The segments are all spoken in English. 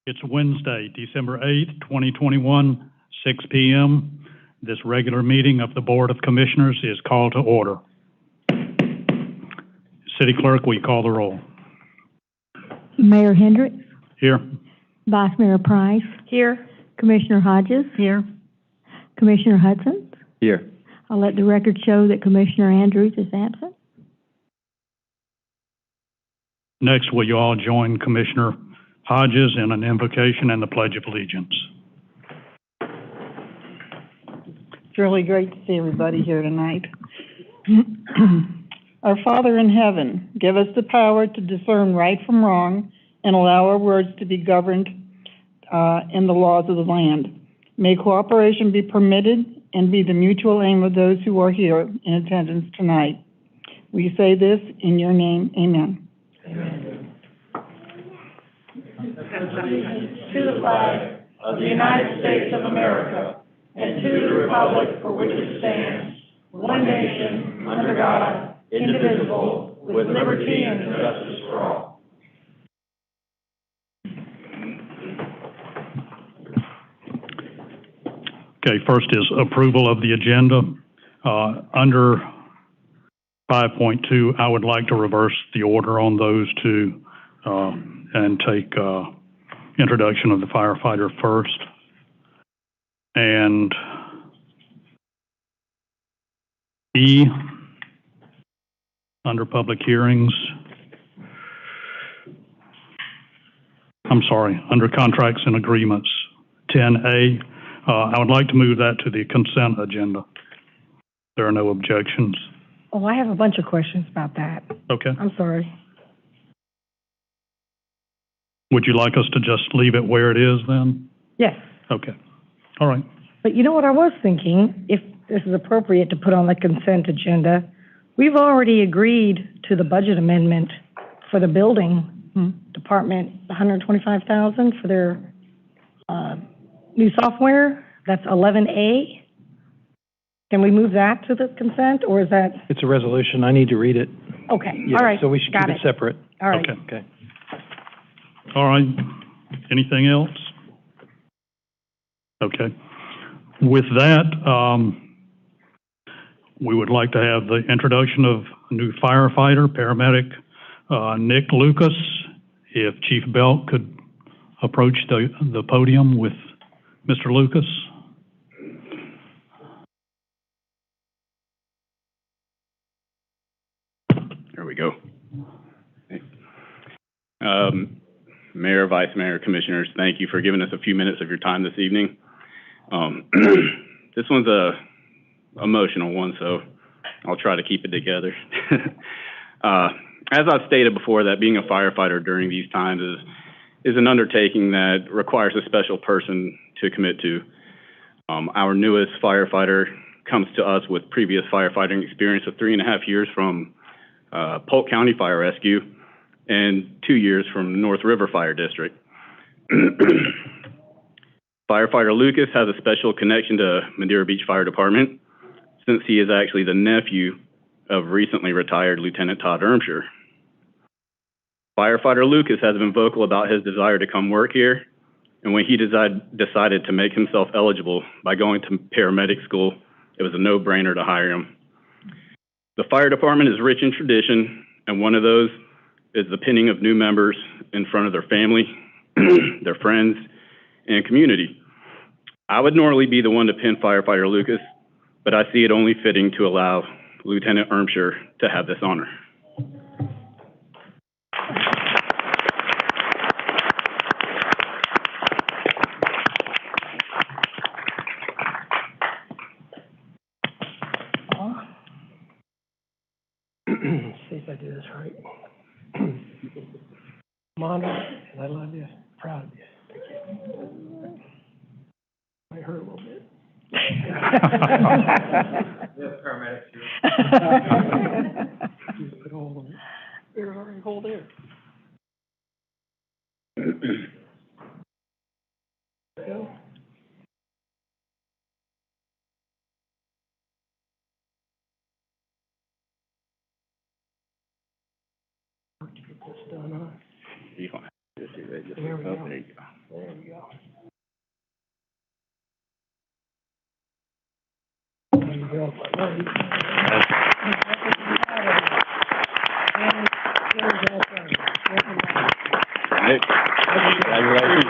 It's Wednesday, December 8th, 2021, 6 p.m. This regular meeting of the Board of Commissioners is called to order. City Clerk, will you call the roll? Mayor Hendricks. Here. Vice Mayor Price. Here. Commissioner Hodges. Here. Commissioner Hudson. Here. I'll let the record show that Commissioner Andrews is absent. Next, will you all join Commissioner Hodges in an invocation and the Pledge of Allegiance? It's really great to see everybody here tonight. Our Father in heaven, give us the power to discern right from wrong and allow our words to be governed in the laws of the land. May cooperation be permitted and be the mutual aim of those who are here in attendance tonight. We say this in your name, amen. Amen. To the flag of the United States of America and to the republic for which it stands, one nation, under God, indivisible, with liberty and justice for all. Okay, first is approval of the agenda. Under 5.2, I would like to reverse the order on those two and take introduction of the firefighter first. And E, under public hearings, under contracts and agreements, 10A, I would like to move that to the consent agenda. There are no objections. Oh, I have a bunch of questions about that. Okay. I'm sorry. Would you like us to just leave it where it is then? Yes. Okay. All right. But you know what I was thinking, if this is appropriate to put on the consent agenda, we've already agreed to the budget amendment for the building department, $125,000 for their new software. That's 11A. Can we move that to the consent, or is that? It's a resolution. I need to read it. Okay. Yeah, all right. So we should keep it separate. All right. Okay. All right. Anything else? Okay. With that, we would like to have the introduction of a new firefighter, paramedic Nick Lucas. If Chief Belt could approach the podium with Mr. Lucas. There we go. Mayor, Vice Mayor, Commissioners, thank you for giving us a few minutes of your time this evening. This one's a emotional one, so I'll try to keep it together. As I've stated before, that being a firefighter during these times is an undertaking that requires a special person to commit to. Our newest firefighter comes to us with previous firefighting experience of 3.5 years from Polk County Fire Rescue and 2 years from North River Fire District. Firefighter Lucas has a special connection to Madeira Beach Fire Department since he is actually the nephew of recently retired Lieutenant Todd Ermshire. Firefighter Lucas has been vocal about his desire to come work here, and when he decided to make himself eligible by going to paramedic school, it was a no-brainer to hire him. The fire department is rich in tradition, and one of those is the pinning of new members in front of their family, their friends, and community. I would normally be the one to pin Firefighter Lucas, but I see it only fitting to allow Lieutenant Ermshire to have this honor. Let's see if I do this right. I'm honored, and I love you. Proud of you. Might hurt a little bit. We have paramedics here. Just put all of it. There's already a hole there. There you go. To get this done, huh? You don't have to do it. Just There we go. there you go. There you go. There you go. Nick, congratulations.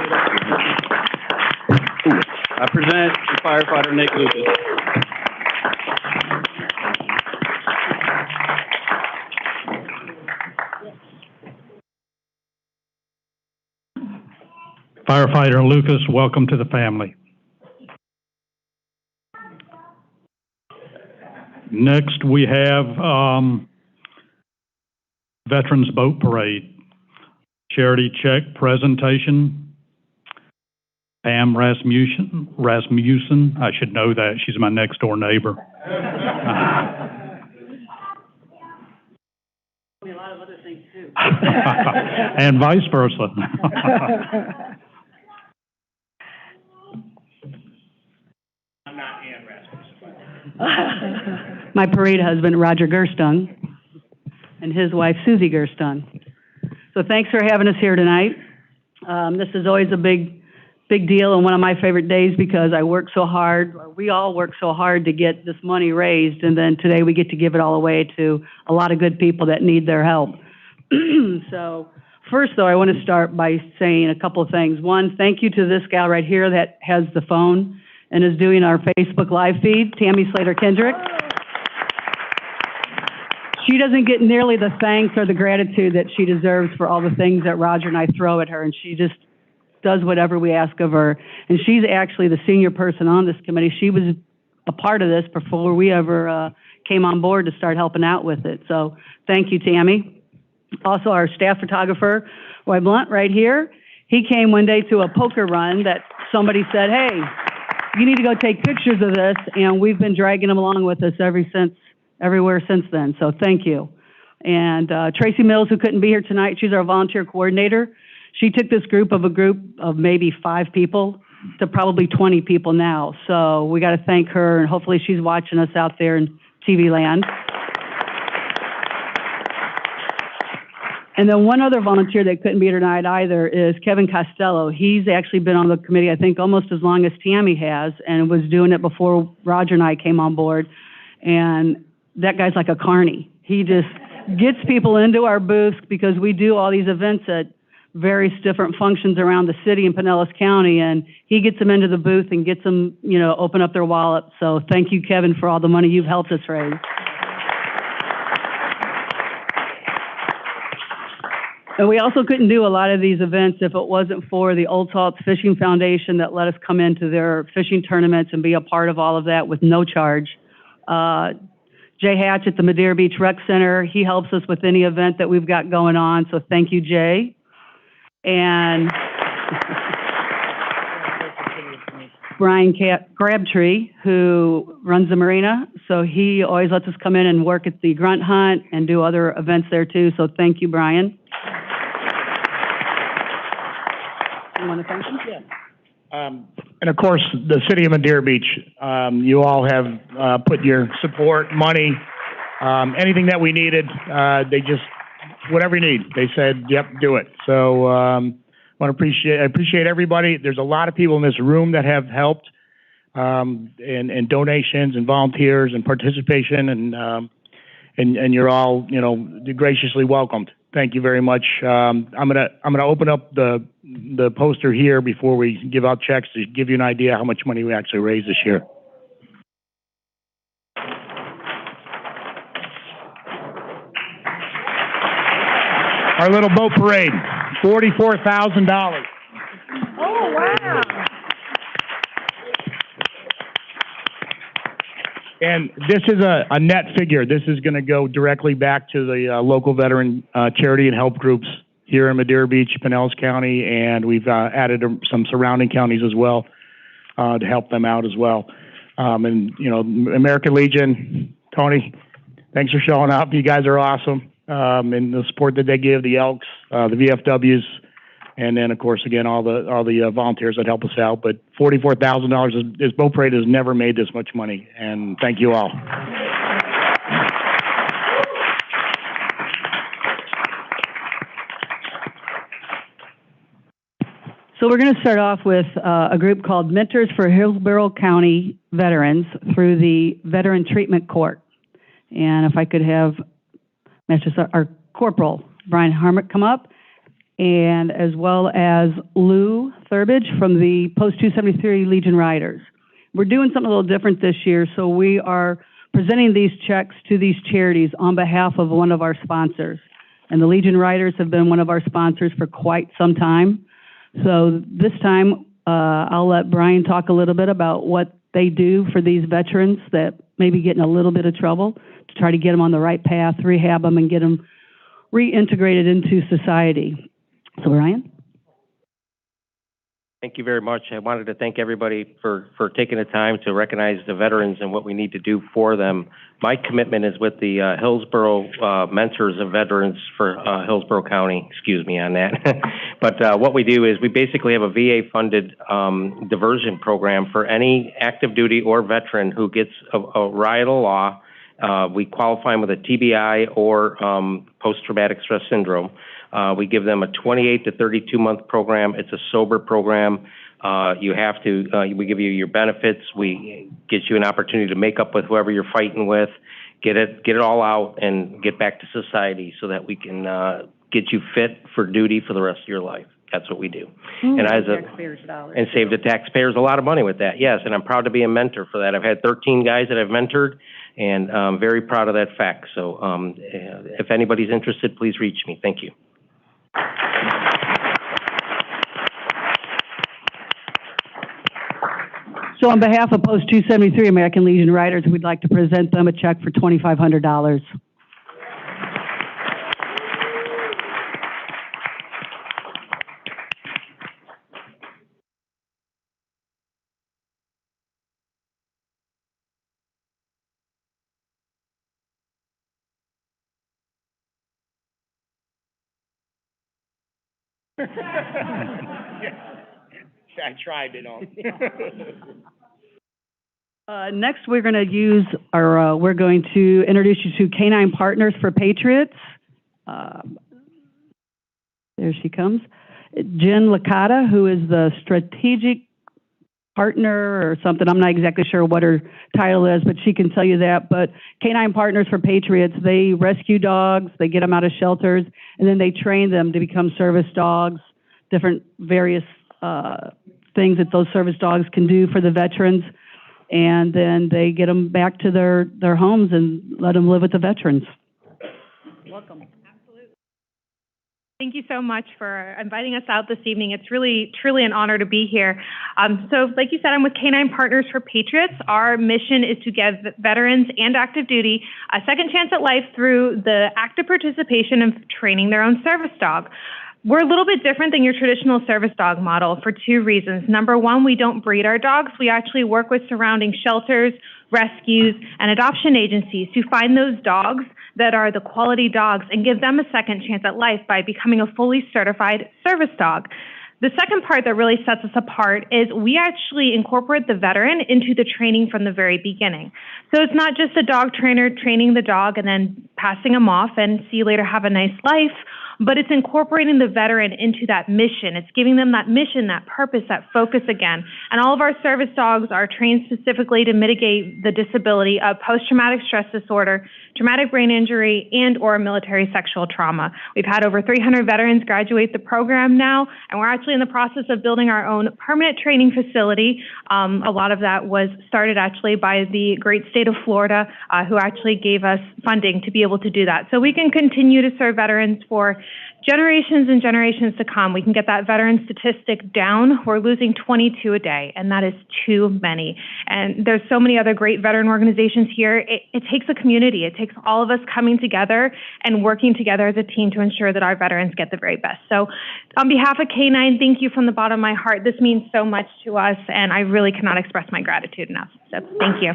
I present Firefighter Nick Lucas. Firefighter Lucas, welcome to the family. Next, we have Veterans Boat Parade. Charity check presentation. Pam Rasmussen, I should know that, she's my next door neighbor. A lot of other things too. And vice versa. My parade husband, Roger Gerstung, and his wife, Susie Gerstung. So thanks for having us here tonight. This is always a big deal and one of my favorite days because I work so hard, or we all work so hard to get this money raised, and then today we get to give it all away to a lot of good people that need their help. So first, though, I want to start by saying a couple of things. One, thank you to this gal right here that has the phone and is doing our Facebook Live feed, Tammy Slater-Kendrick. She doesn't get nearly the thanks or the gratitude that she deserves for all the things that Roger and I throw at her, and she just does whatever we ask of her. And she's actually the senior person on this committee. She was a part of this before we ever came on board to start helping out with it. So thank you, Tammy. Also, our staff photographer, Roy Blunt, right here. He came one day to a poker run that somebody said, hey, you need to go take pictures of this, and we've been dragging him along with us everywhere since then, so thank you. And Tracy Mills, who couldn't be here tonight, she's our volunteer coordinator. She took this group of maybe 5 people to probably 20 people now, so we got to thank her, and hopefully she's watching us out there in TV land. And then one other volunteer that couldn't be here tonight either is Kevin Costello. He's actually been on the committee, I think, almost as long as Tammy has, and was doing it before Roger and I came on board. And that guy's like a carny. He just gets people into our booths because we do all these events at various different functions around the city in Pinellas County, and he gets them into the booth and gets them, open up their wallet. So thank you, Kevin, for all the money you've helped us raise. And we also couldn't do a lot of these events if it wasn't for the Old Salts Fishing Foundation that let us come into their fishing tournaments and be a part of all of that with no charge. Jay Hatch at the Madeira Beach Rec Center, he helps us with any event that we've got going on, so thank you, Jay. And Brian Crabtree, who runs the marina, so he always lets us come in and work at the grunt hunt and do other events there too, so thank you, Brian. You want to thank him? Yeah. And of course, the city of Madeira Beach, you all have put your support, money, anything that we needed, they just, whatever you need, they said, yep, do it. So I appreciate everybody. There's a lot of people in this room that have helped, and donations and volunteers and participation, and you're all, graciously welcomed. Thank you very much. I'm gonna open up the poster here before we give out checks to give you an idea how much money we actually raised this year. Our little boat parade, $44,000. Oh, wow. And this is a net figure. This is going to go directly back to the local veteran charity and help groups here in Madeira Beach, Pinellas County, and we've added some surrounding counties as well to help them out as well. And, American Legion, Tony, thanks for showing up. You guys are awesome. And the support that they give, the Elks, the VFWs, and then, of course, again, all the volunteers that help us out. But $44,000, this boat parade has never made this much money, and thank you all. So So we're going to start off with a group called Mentors for Hillsboro County Veterans through the Veteran Treatment Court. And if I could have our Corporal Brian Harmon come up, and as well as Lou Thurbage from the Post 273 Legion Riders. We're doing something a little different this year, so we are presenting these checks to these charities on behalf of one of our sponsors. And the Legion Riders have been one of our sponsors for quite some time. So this time, I'll let Brian talk a little bit about what they do for these veterans that may be getting a little bit of trouble to try to get them on the right path, rehab them, and get them reintegrated into society. So, Brian? Thank you very much. I wanted to thank everybody for taking the time to recognize the veterans and what we need to do for them. My commitment is with the Hillsboro Mentors of Veterans for Hillsboro County, excuse me on that. But what we do is we basically have a VA-funded diversion program for any active duty or veteran who gets a riot of law. We qualify them with a TBI or post-traumatic stress syndrome. We give them a 28 to 32-month program. It's a sober program. We give you your benefits. We get you an opportunity to make up with whoever you're fighting with, get it all out, and get back to society so that we can get you fit for duty for the rest of your life. That's what we do. And save the taxpayers a lot of money with that. Yes, and I'm proud to be a mentor for that. I've had 13 guys that I've mentored, and I'm very proud of that fact. So if anybody's interested, please reach me. Thank you. So on behalf of Post 273 American Legion Riders, we'd like to present them a check for $2,500. I tried it all. Next, we're going to introduce you to Canine Partners for Patriots. There she comes. Jen Licata, who is the strategic partner or something. I'm not exactly sure what her title is, but she can tell you that. But Canine Partners for Patriots, they rescue dogs, they get them out of shelters, and then they train them to become service dogs, different various things that those service dogs can do for the veterans. And then they get them back to their homes and let them live with the veterans. Welcome. Absolutely. Thank you so much for inviting us out this evening. It's really, truly an honor to be here. So like you said, I'm with Canine Partners for Patriots. Our mission is to give veterans and active duty a second chance at life through the active participation of training their own service dog. We're a little bit different than your traditional service dog model for two reasons. Number one, we don't breed our dogs. We actually work with surrounding shelters, rescues, and adoption agencies to find those dogs that are the quality dogs and give them a second chance at life by becoming a fully certified service dog. The second part that really sets us apart is we actually incorporate the veteran into the training from the very beginning. So it's not just a dog trainer training the dog and then passing them off and see you later, have a nice life, but it's incorporating the veteran into that mission. It's giving them that mission, that purpose, that focus again. And all of our service dogs are trained specifically to mitigate the disability of post-traumatic stress disorder, traumatic brain injury, and or military sexual trauma. We've had over 300 veterans graduate the program now, and we're actually in the process of building our own permanent training facility. A lot of that was started actually by the great state of Florida, who actually gave us funding to be able to do that. So we can continue to serve veterans for generations and generations to come. We can get that veteran statistic down. We're losing 22 a day, and that is too many. And there's so many other great veteran organizations here. It takes a community. It takes all of us coming together and working together as a team to ensure that our veterans get the very best. So on behalf of K9, thank you from the bottom of my heart. This means so much to us, and I really cannot express my gratitude enough. So thank you.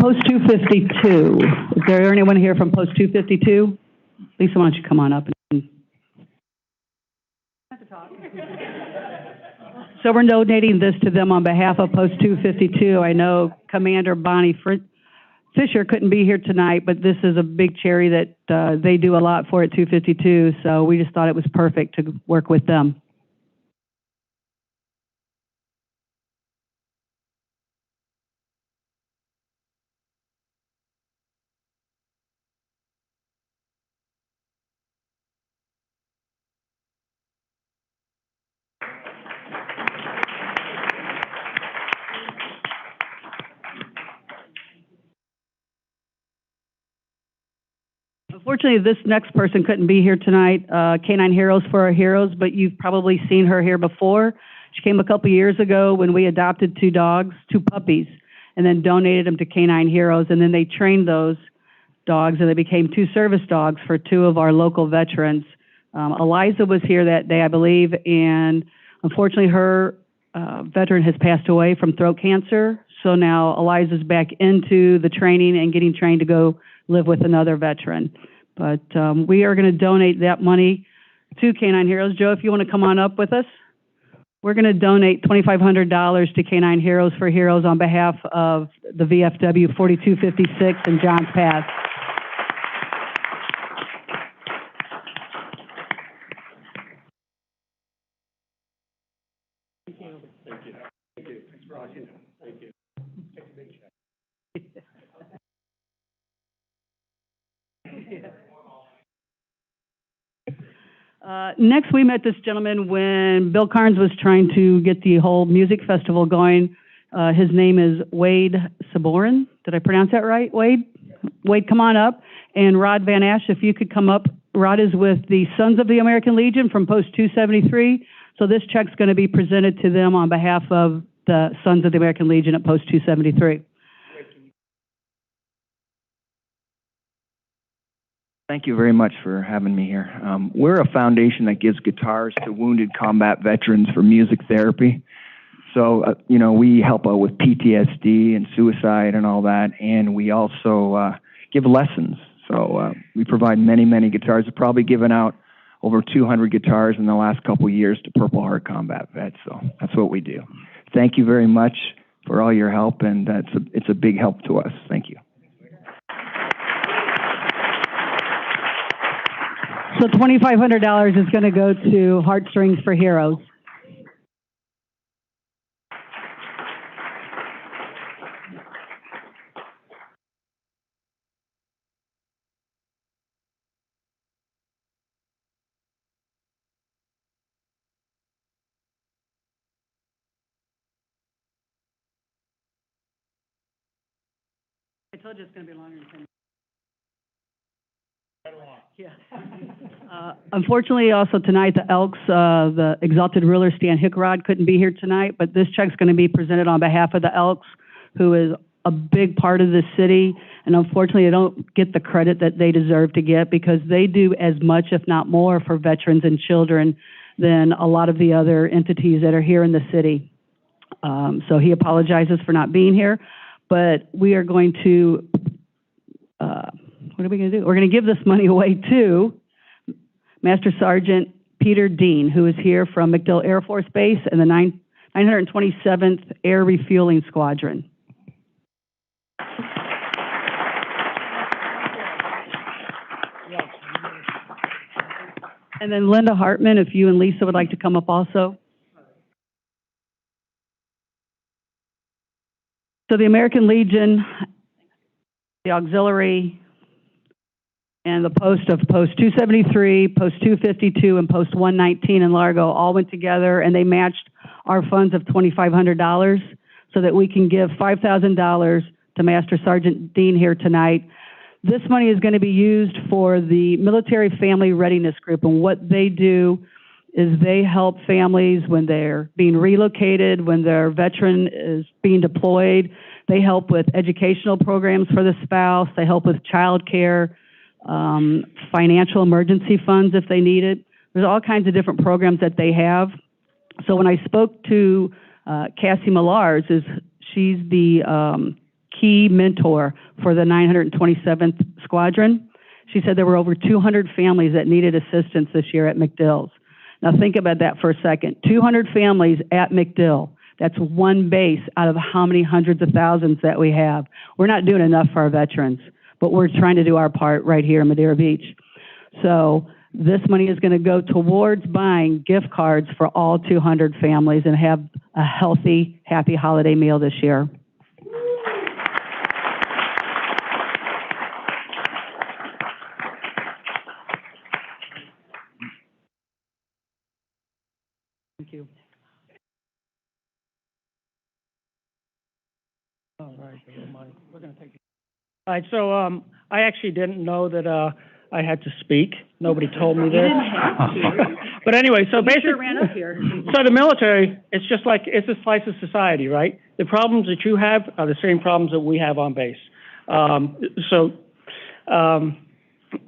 Post 252. Is there anyone here from Post 252? Lisa, why don't you come on up and so we're donating this to them on behalf of Post 252. I know Commander Bonnie Fisher couldn't be here tonight, but this is a big charity that they do a lot for at 252, so we just thought it was perfect to work with them. Unfortunately, this next person couldn't be here tonight, Canine Heroes for Our Heroes, but you've probably seen her here before. She came a couple years ago when we adopted two puppies, and then donated them to Canine Heroes, and then they trained those dogs, and they became two service dogs for two of our local veterans. Eliza was here that day, I believe, and unfortunately her veteran has passed away from throat cancer, so now Eliza's back into the training and getting trained to go live with another veteran. But we are going to donate that money to Canine Heroes. Joe, if you want to come on up with us. We're going to donate $2,500 to Canine Heroes for Heroes on behalf of the VFW 4256 and Johns Pass. Thank you. Thank you. Thank you. Thanks for watching. Thank you. Take a big check. Next, we met this gentleman when Bill Carnes was trying to get the whole music festival going. His name is Wade Saborin. Did I pronounce that right, Wade? Wade, come on up. And Rod Van Ash, if you could come up. Rod is with the Sons of the American Legion from Post 273. So this check's going to be presented to them on behalf of the Sons of the American Legion at Post 273. Thank you very much for having me here. We're a foundation that gives guitars to wounded combat veterans for music therapy. So, you know, we help out with PTSD and suicide and all that, and we also give lessons. So we provide many, many guitars. We've probably given out over 200 guitars in the last couple of years to Purple Heart combat vets. So that's what we do. Thank you very much for all your help, and it's a big help to us. Thank you. So $2,500 is going to go to Heartstrings for Heroes. I told you it's going to be longer than 10 minutes. Yeah. Unfortunately, also tonight, the Elks, the Exalted Ruler Stan Hickrod couldn't be here tonight, but this check's going to be presented on behalf of the Elks, who is a big part of the city, and unfortunately, they don't get the credit that they deserve to get because they do as much, if not more, for veterans and children than a lot of the other entities that are here in the city. So he apologizes for not being here, but we are going to what are we going to do? We're going to give this money away to Master Sergeant Peter Dean, who is here from MacDill Air Force Base and the 927th Air Refueling Squadron. And then Linda Hartman, if you and Lisa would like to come up also. So the American Legion, the auxiliary, and the post of Post 273, Post 252, and Post 119 in Largo all went together and they matched our funds of $2,500 so that we can give $5,000 to Master Sergeant Dean here tonight. This money is going to be used for the Military Family Readiness Group, and what they do is they help families when they're being relocated, when their veteran is being deployed. They help with educational programs for the spouse. They help with child care, financial emergency funds if they need it. There's all kinds of different programs that they have. So when I spoke to Cassie Millars, she's the key mentor for the 927th Squadron. She said there were over 200 families that needed assistance this year at MacDill's. Now think about that for a second. 200 families at MacDill That's one base out of how many hundreds of thousands that we have. We're not doing enough for our veterans, but we're trying to do our part right here in Madeira Beach. So this money is going to go towards buying gift cards for all 200 families and have a healthy, happy holiday meal this year. Thank you. All right, we're gonna take. All right, so, I actually didn't know that, I had to speak. Nobody told me this. But anyway, so basically. Sure ran up here. So the military, it's just like, it's a slice of society, right? The problems that you have are the same problems that we have on base.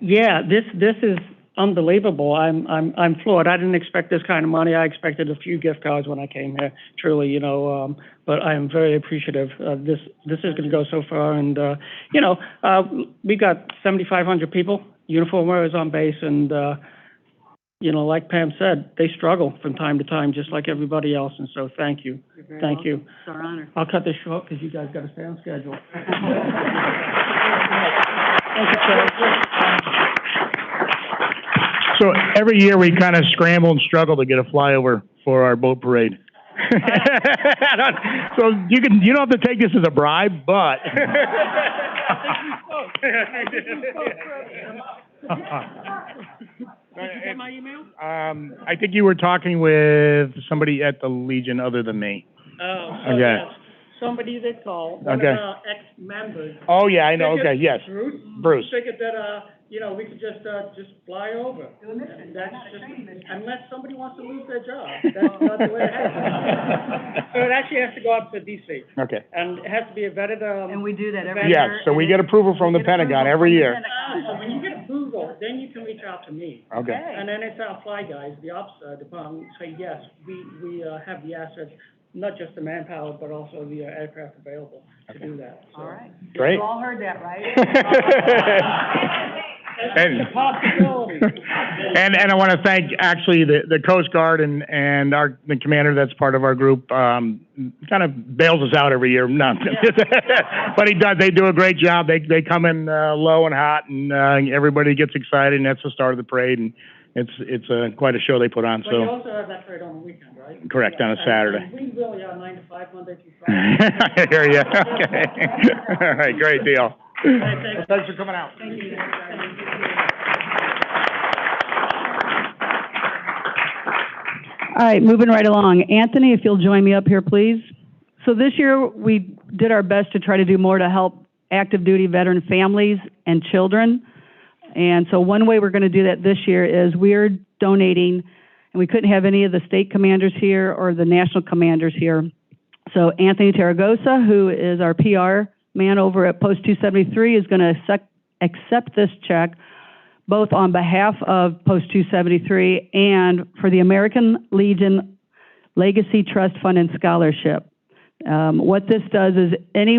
Yeah, this is unbelievable. I'm floored. I didn't expect this kind of money. I expected a few gift cards when I came here, truly, you know, but I am very appreciative. This is gonna go so far, and, you know, we got 7,500 people, uniform wearers on base, and, you know, like Pam said, they struggle from time to time, just like everybody else, and so thank you. Thank you. It's our honor. I'll cut this short, because you guys gotta stay on schedule. Thank you, Charles. So every year we kind of scramble and struggle to get a flyover for our boat parade. So you don't have to take this as a bribe, but. Did you get my email? I think you were talking with somebody at the Legion other than me. Oh, so Okay. yes, somebody that called, one Okay. of our ex-members. Oh, yeah, I know, okay, Figured- yes. Bruce. Figured that, you know, we could just fly over. Do a mission, That's not a just, training mission. unless somebody wants to lose their job, that's not the way it happens. So it actually has to go up to DC, Okay. and it has to be a vetted, And we do that every year. Yes, so we get approval from the Pentagon every year. So when you get approval, then you can reach out to me. Okay. And then it's our fly guys, the ops department, say, yes, we have the assets, not just the manpower, but also the aircraft available to do that, so. All right. Great. You all heard that, right? And- It's a possibility. And I want to thank actually the Coast Guard and the commander that's part of our group, kind of bails us out every year. No. But he does, they do a great job. They come in, low and hot, and, everybody gets excited, and that's the start of the parade, and it's quite a show they put on, But you so. also have that parade on the weekend, right? Correct, on a Saturday. And we really are 9 to 5, Monday through Friday. I hear you, okay. All right, great deal. Thanks. Thanks for coming out. Thank you. All right, moving right along. Anthony, if you'll join me up here, please. So this year, we did our best to try to do more to help active duty veteran families and children. And so one way we're going to do that this year is we're donating, and we couldn't have any of the state commanders here or the national commanders here. So Anthony Tarragosa, who is our PR man over at Post 273, is going to accept this check both on behalf of Post 273 and for the American Legion Legacy Trust Fund and Scholarship. What this does is any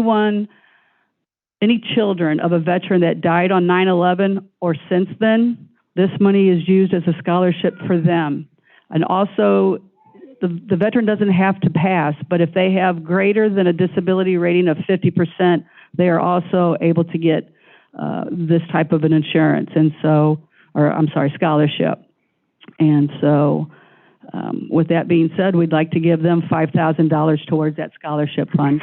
children of a veteran that died on 9/11 or since then, this money is used as a scholarship for them. And also, the veteran doesn't have to pass, but if they have greater than a disability rating of 50%, they are also able to get this type of an insurance, and so, scholarship. And so, with that being said, we'd like to give them $5,000 towards that scholarship fund.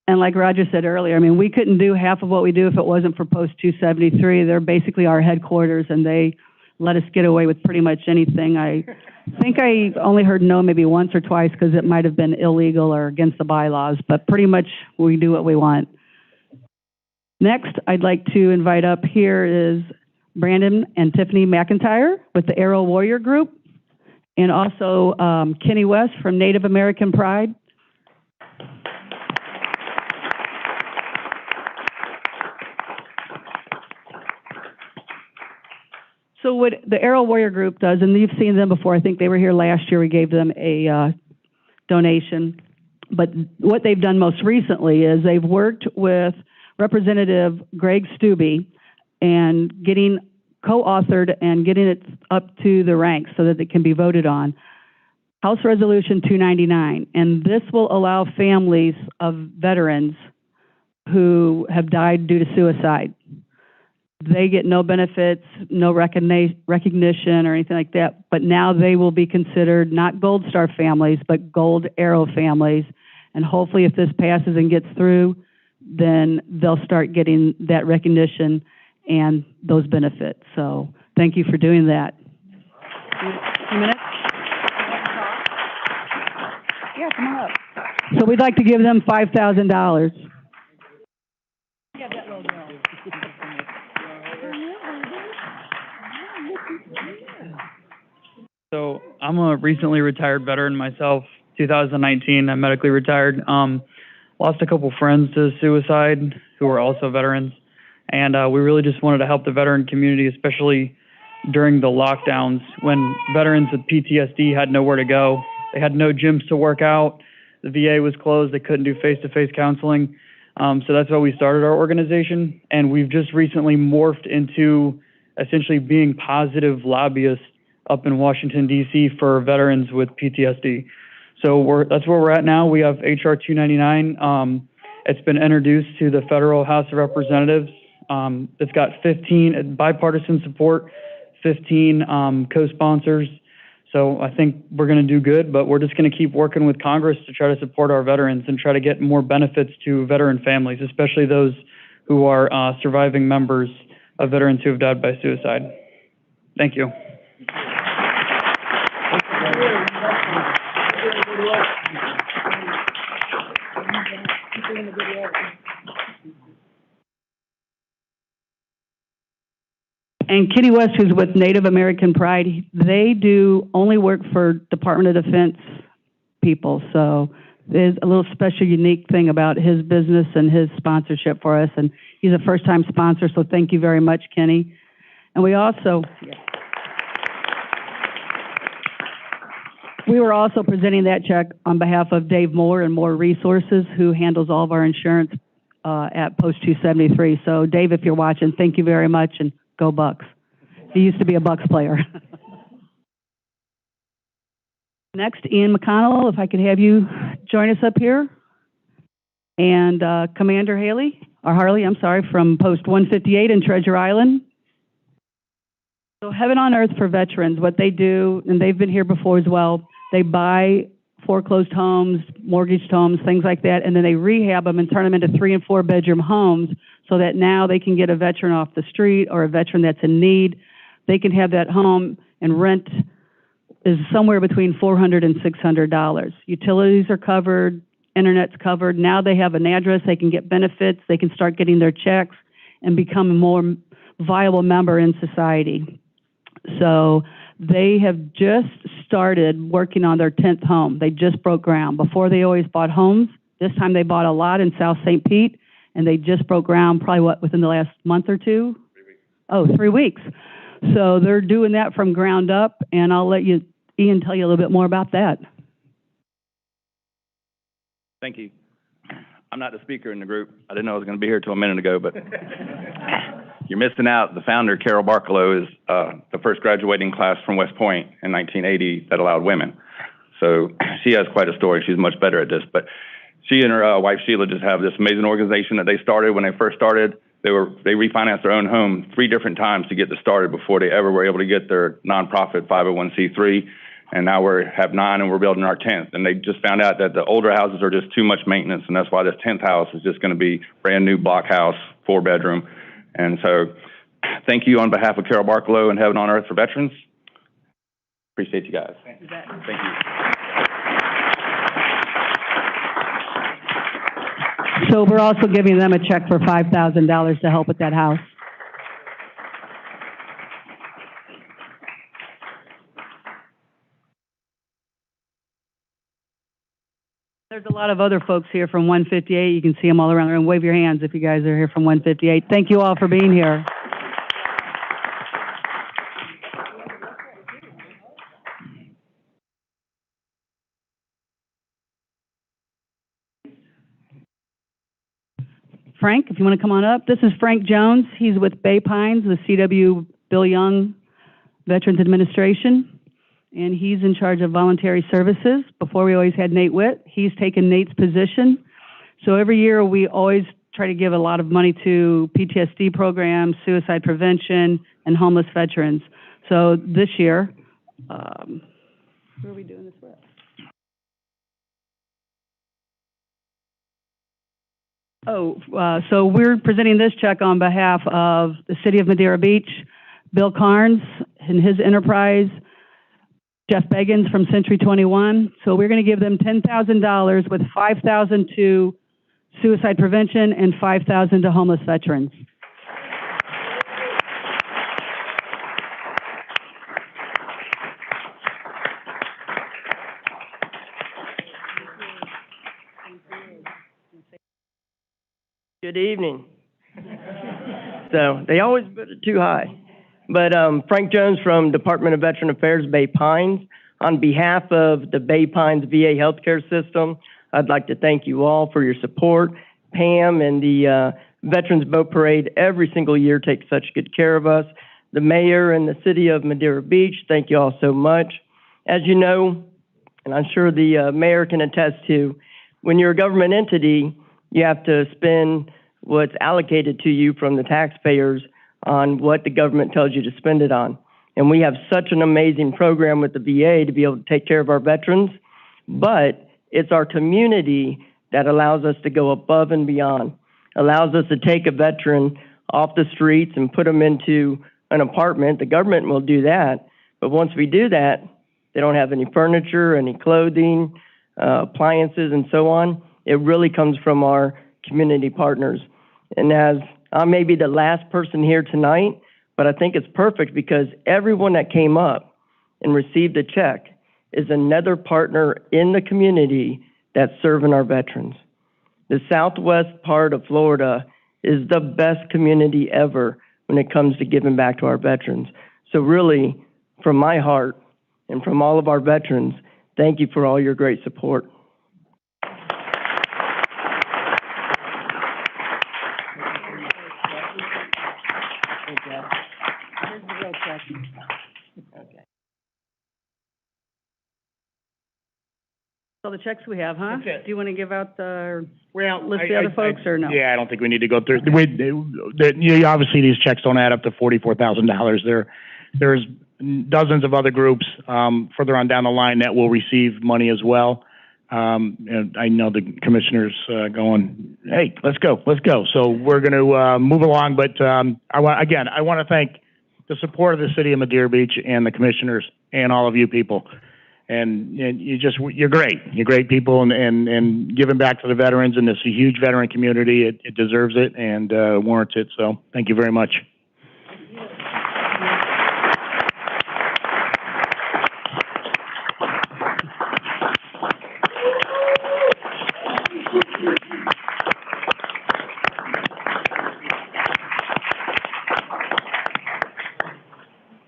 And like Roger said earlier, I mean, we couldn't do half of what we do if it wasn't for Post 273. They're basically our headquarters, and they let us get away with pretty much anything. I think I only heard no maybe once or twice because it might have been illegal or against the bylaws, but pretty much we do what we want. Next, I'd like to invite up here is Brandon and Tiffany McIntyre with the Aero Warrior Group, and also Kenny West from Native American Pride. So what the Aero Warrior Group does, and you've seen them before, I think they were here last year, we gave them a donation. But what they've done most recently is they've worked with Representative Greg Stubbe and co-authored and getting it up to the ranks so that it can be voted on. House Resolution 299, and this will allow families of veterans who have died due to suicide. They get no benefits, no recognition or anything like that, but now they will be considered not Gold Star families, but Gold Arrow families. And hopefully if this passes and gets through, then they'll start getting that recognition and those benefits. So thank you for doing that. 2 minutes? Yeah, come on up. So we'd like to give them $5,000. So I'm a recently retired veteran myself, 2019, I'm medically retired. Lost a couple friends to suicide who were also veterans. And we really just wanted to help the veteran community, especially during the lockdowns when veterans with PTSD had nowhere to go. They had no gyms to work out. The VA was closed. They couldn't do face-to-face counseling. So that's why we started our organization. And we've just recently morphed into essentially being positive lobbyists up in Washington, D.C. for veterans with PTSD. So that's where we're at now. We have H.R. 299. It's been introduced to the Federal House of Representatives. It's got 15 bipartisan support, 15 co-sponsors. So I think we're going to do good, but we're just going to keep working with Congress to try to support our veterans and try to get more benefits to veteran families, especially those who are surviving members of veterans who have died by suicide. Thank you. And Kenny West, who's with Native American Pride, they do only work for Department of Defense people. So there's a little special, unique thing about his business and his sponsorship for us. And he's a first-time sponsor, so thank you very much, Kenny. And we were also presenting that check on behalf of Dave Moore and More Resources, who handles all of our insurance at Post 273. So Dave, if you're watching, thank you very much, and go Bucks. He used to be a Bucks player. Next, Ian McConnell, if I could have you join us up here. And Commander Harley, from Post 158 in Treasure Island. So Heaven on Earth for veterans, what they do, and they've been here before as well, they buy foreclosed homes, mortgaged homes, things like that, and then they rehab them and turn them into 3- and 4-bedroom homes so that now they can get a veteran off the street or a veteran that's in need. They can have that home, and rent is somewhere between $400 and $600. Utilities are covered, internet's covered. Now they have an address, they can get benefits, they can start getting their checks and become a more viable member in society. So they have just started working on their 10th home. They just broke ground. Before they always bought homes. This time they bought a lot in South St. Pete, and they just broke ground probably, within the last month or two? 3 weeks. Oh, 3 weeks. So they're doing that from ground up, and I'll let Ian tell you a little bit more about that. Thank you. I'm not the speaker in the group. I didn't know I was going to be here till a minute ago, but you're missing out. The founder, Carol Barkalow, is the first graduating class from West Point in 1980 that allowed women. So she has quite a story. She's much better at this. But she and her wife, Sheila, just have this amazing organization that they started. When they first started, they refinanced their own home 3 different times to get this started before they ever were able to get their nonprofit 501c3. And now we have 9, and we're building our 10th. And they just found out that the older houses are just too much maintenance, and that's why this 10th house is just going to be brand new block house, 4-bedroom. And so thank you on behalf of Carol Barkalow and Heaven on Earth for Veterans. Appreciate you guys. Thank you. So we're also giving them a check for $5,000 to help with that house. There's a lot of other folks here from 158. You can see them all around the room. Wave your hands if you guys are here from 158. Thank you all for being here. Frank, if you want to come on up. This is Frank Jones. He's with Bay Pines, the CW Bill Young Veterans Administration, and he's in charge of voluntary services. Before, we always had Nate Witt. He's taken Nate's position. So every year, we always try to give a lot of money to PTSD programs, suicide prevention, and homeless veterans. So this year, who are we doing this with? So we're presenting this check on behalf of the City of Madeira Beach, Bill Carnes and his enterprise, Jeff Beggins from Century 21. So we're going to give them $10,000 with $5,000 to suicide prevention and $5,000 to homeless veterans. Good evening. So, they always put it too high. But Frank Jones from Department of Veteran Affairs, Bay Pines. On behalf of the Bay Pines VA healthcare system, I'd like to thank you all for your support. Pam and the Veterans Boat Parade every single year take such good care of us. The mayor and the City of Madeira Beach, thank you all so much. As you know, and I'm sure the mayor can attest to, when you're a government entity, you have to spend what's allocated to you from the taxpayers on what the government tells you to spend it on. And we have such an amazing program with the VA to be able to take care of our veterans, but it's our community that allows us to go above and beyond, allows us to take a veteran off the streets and put them into an apartment. The government will do that, but once we do that, they don't have any furniture, any clothing, appliances, and so on. It really comes from our community partners. And as I may be the last person here tonight, but I think it's perfect because everyone that came up and received a check is another partner in the community that's serving our veterans. The southwest part of Florida is the best community ever when it comes to giving back to our veterans. So really, from my heart and from all of our veterans, thank you for all your great support. So the checks we have, huh? That's it. Do you want to give out the Well, list of the other folks or no? Yeah, I don't think we need to go through. Obviously, these checks don't add up to $44,000. There's dozens of other groups further on down the line that will receive money as well. And I know the commissioners going, hey, let's go. So we're going to move along. But I want to thank the support of the City of Madeira Beach and the commissioners and all of you people. And you're great. You're great people, and giving back to the veterans and this huge veteran community, it deserves it and warrants it. So thank you very much.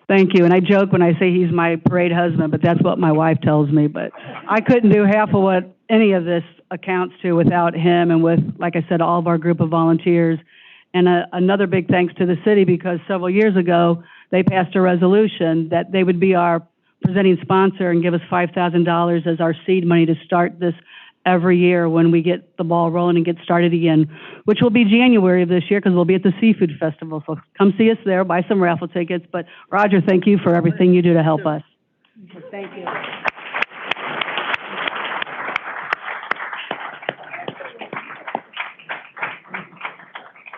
Thank you. And I joke when I say he's my parade husband, but that's what my wife tells me. But I couldn't do half of what any of this accounts to without him and with, like I said, all of our group of volunteers. And another big thanks to the city because several years ago, they passed a resolution that they would be our presenting sponsor and give us $5,000 as our seed money to start this every year when we get the ball rolling and get started again, which will be January of this year because we'll be at the Seafood Festival. So come see us there, buy some raffle tickets. But Roger, thank you for everything you do to help us. Thank you.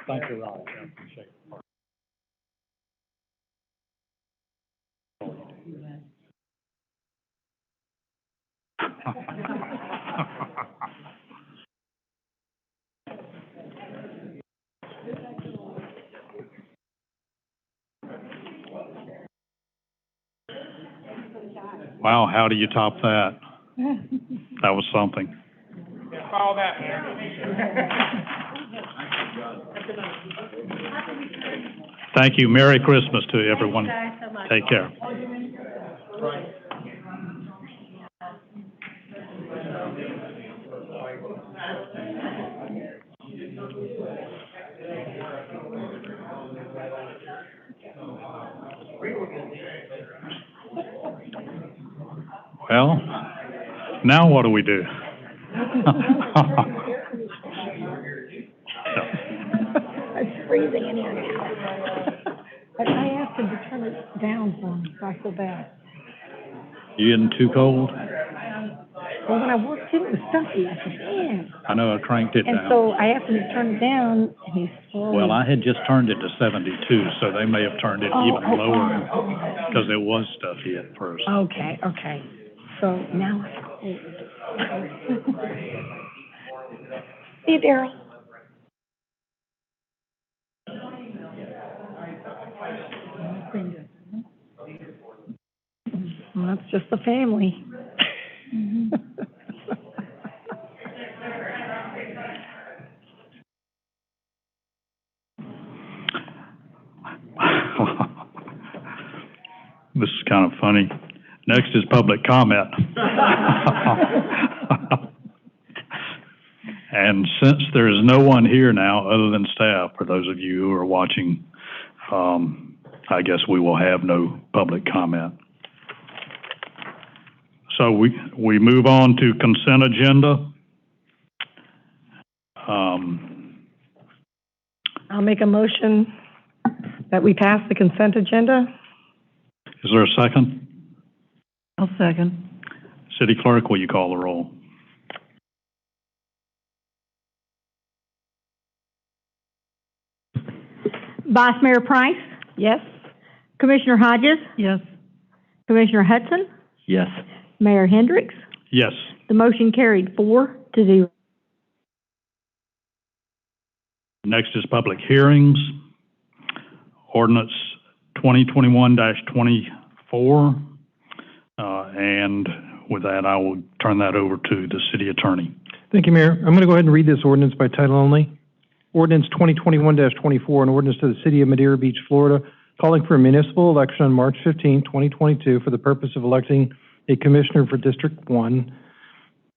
Thank you, Roger. I appreciate it. Wow, how do you top that? That was something. Follow that, man. Thank you. Merry Christmas to everyone. Thank you guys so much. Take care. Well, now what do we do? It's freezing in here now. I asked him to turn it down for me, so I feel bad. You getting too cold? Well, when I walked in, it was stuffy. I said, man. I know I cranked it And down. so I asked him to turn it down, and he slowly... Well, I had just turned it to 72, so they may have turned it even lower because it was stuffy at first. Okay, okay. So now it's cold. See you, Daryl. Well, that's just the family. This is kind of funny. Next is public comment. And since there is no one here now other than staff, for those of you who are watching, I guess we will have no public comment. So we move on to consent agenda. I'll make a motion that we pass the consent agenda. Is there a second? I'll second. City Clerk, will you call the roll? Vice Mayor Price? Yes? Commissioner Hodges? Yes. Commissioner Hudson? Yes. Mayor Hendricks? Yes. The motion carried 4-0. Next is public hearings. Ordinance 2021-24. And with that, I will turn that over to the city attorney. Thank you, Mayor. I'm going to go ahead and read this ordinance by title only. Ordinance 2021-24, an ordinance to the city of Madeira Beach, Florida, calling for a municipal election on March 15, 2022 for the purpose of electing a commissioner for District 1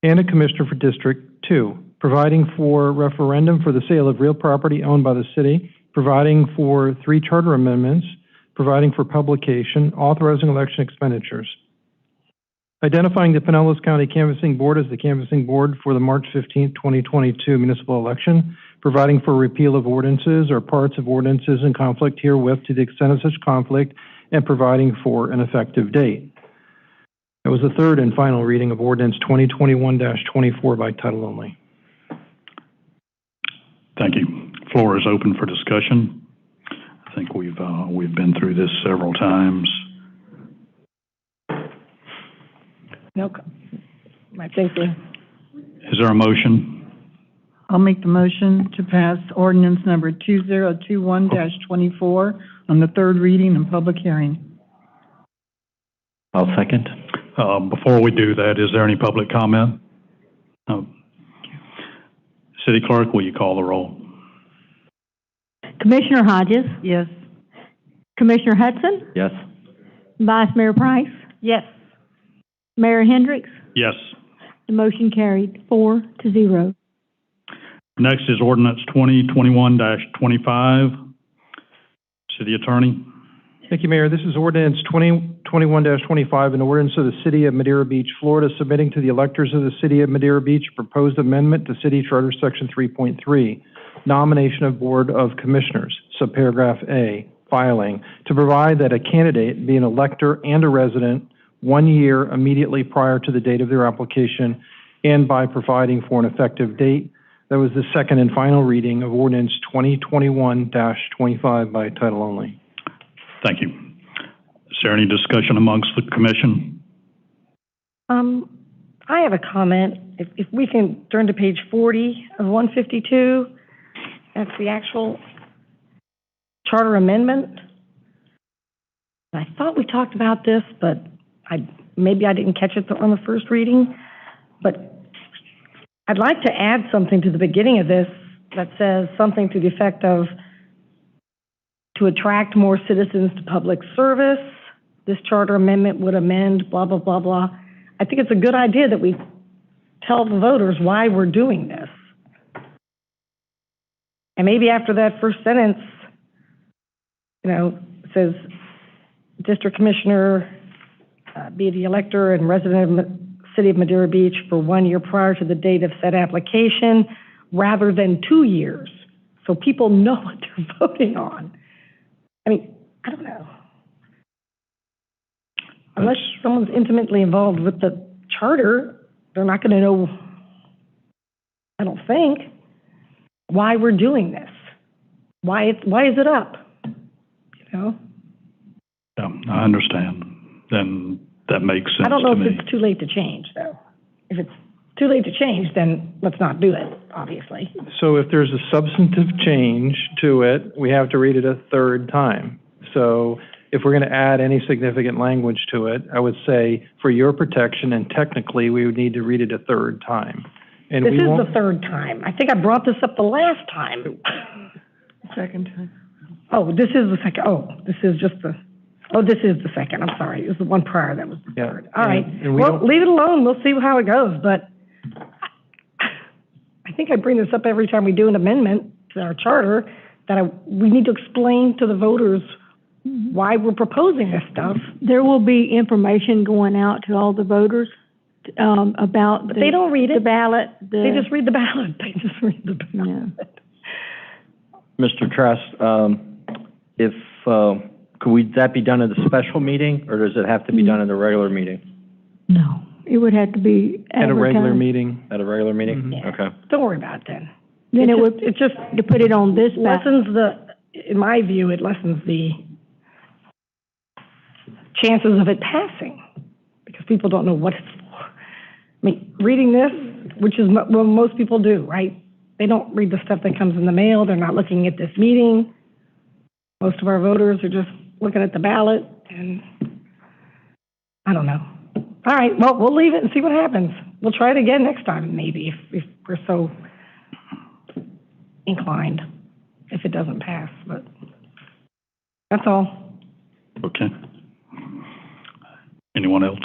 and a commissioner for District 2, providing for referendum for the sale of real property owned by the city, providing for 3 charter amendments, providing for publication, authorizing election expenditures. Identifying the Pinellas County Canvassing Board as the canvassing board for the March 15, 2022 municipal election, providing for repeal of ordinances or parts of ordinances in conflict herewith to the extent of such conflict, and providing for an effective date. That was the third and final reading of Ordinance 2021-24 by title only. Thank you. Floor is open for discussion. I think we've been through this several times. No. Thank you. Is there a motion? I'll make the motion to pass ordinance number 2021-24 on the third reading and public hearing. I'll second. Before we do that, is there any public comment? No. City Clerk, will you call the roll? Commissioner Hodges? Yes. Commissioner Hudson? Yes. Vice Mayor Price? Yes. Mayor Hendricks? Yes. The motion carried 4-0. Next is ordinance 2021-25. City Attorney. Thank you, Mayor. This is ordinance 2021-25, an ordinance of the City of Madeira Beach, Florida, submitting to the electors of the City of Madeira Beach a proposed amendment to City Charter Section 3.3, nomination of Board of Commissioners, subparagraph A, filing, to provide that a candidate be an elector and a resident 1 year immediately prior to the date of their application, and by providing for an effective date. That was the second and final reading of ordinance 2021-25 by title only. Thank you. Is there any discussion amongst the commission? I have a comment. If we can turn to page 40 of 152, that's the actual charter amendment. I thought we talked about this, but maybe I didn't catch it on the first reading. But I'd like to add something to the beginning of this that says something to the effect of, to attract more citizens to public service, this charter amendment would amend, blah, blah, blah, blah. I think it's a good idea that we tell the voters why we're doing this. And maybe after that first sentence, it says, District Commissioner, be the elector and resident of the City of Madeira Beach for 1 year prior to the date of said application, rather than 2 years, so people know what they're voting on. I mean, I don't know. Unless someone's intimately involved with the charter, they're not going to know, I don't think, why we're doing this. Why is it up? You know? Yeah, I understand. Then that makes sense to me. I don't know if it's too late to change, though. If it's too late to change, then let's not do it, obviously. So if there's a substantive change to it, we have to read it a third time. So if we're going to add any significant language to it, I would say for your protection, and technically, we would need to read it a third time. And This is the third time. I think I brought this up the last time. Second time. Oh, this is the second. Oh, this is just the, oh, this is the second. I'm sorry. It was the one prior that was the third. All right. And we Well, don't, leave it alone. We'll see how it goes, but I think I bring this up every time we do an amendment to our charter, that we need to explain to the voters why we're proposing this stuff. There will be information going out to all the voters, about But they don't read the it. ballot. They just read the ballot. They just read the ballot. Mr. Trask, could that be done at a special meeting, or does it have to be done at a regular meeting? No, it would have to be at a regular advertised. meeting. At a regular meeting? Yeah. Okay. Don't worry about it then. Then it It just to put it on this ballot. lessens in my view, it lessens the chances of it passing, because people don't know what it's for. I mean, reading this, which is what most people do, right? They don't read the stuff that comes in the mail. They're not looking at this meeting. Most of our voters are just looking at the ballot, and I don't know. All right, well, we'll leave it and see what happens. We'll try it again next time, maybe, if we're so inclined, if it doesn't pass, but that's all. Okay. Anyone else?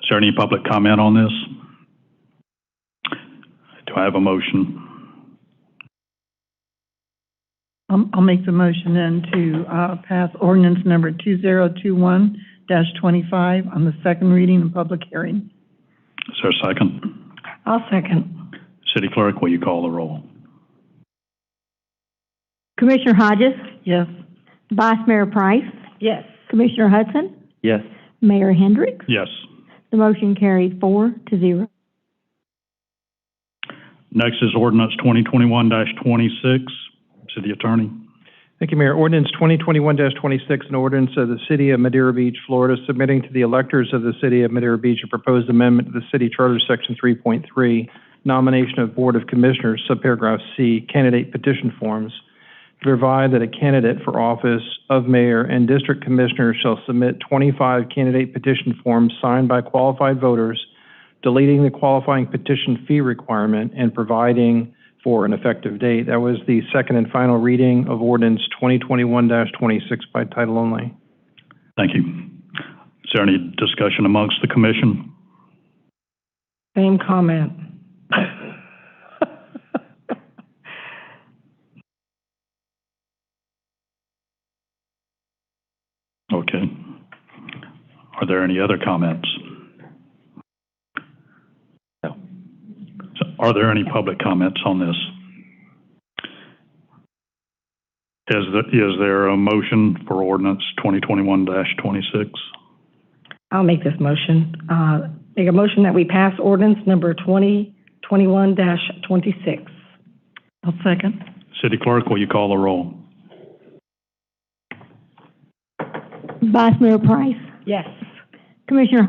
Is there any public comment on this? Do I have a motion? I'll make the motion then to pass ordinance number 2021-25 on the second reading and public hearing. Is there a second? I'll second. City Clerk, will you call the roll? Commissioner Hodges? Yes. Vice Mayor Price? Yes. Commissioner Hudson? Yes. Mayor Hendricks? Yes. The motion carried 4-0. Next is ordinance 2021-26. City Attorney. Thank you, Mayor. Ordinance 2021-26, an ordinance of the City of Madeira Beach, Florida, submitting to the electors of the City of Madeira Beach a proposed amendment to the City Charter, Section 3.3, nomination of Board of Commissioners, subparagraph C, candidate petition forms, to provide that a candidate for office of mayor and district commissioner shall submit 25 candidate petition forms signed by qualified voters, deleting the qualifying petition fee requirement and providing for an effective date. That was the second and final reading of ordinance 2021-26 by title only. Thank you. Is there any discussion amongst the commission? Same comment. Okay. Are there any other comments? No. So are there any public comments on this? Is there a motion for ordinance 2021-26? I'll make this motion. Make a motion that we pass ordinance number 2021-26. I'll second. City Clerk, will you call the roll? Vice Mayor Price? Yes. Commissioner?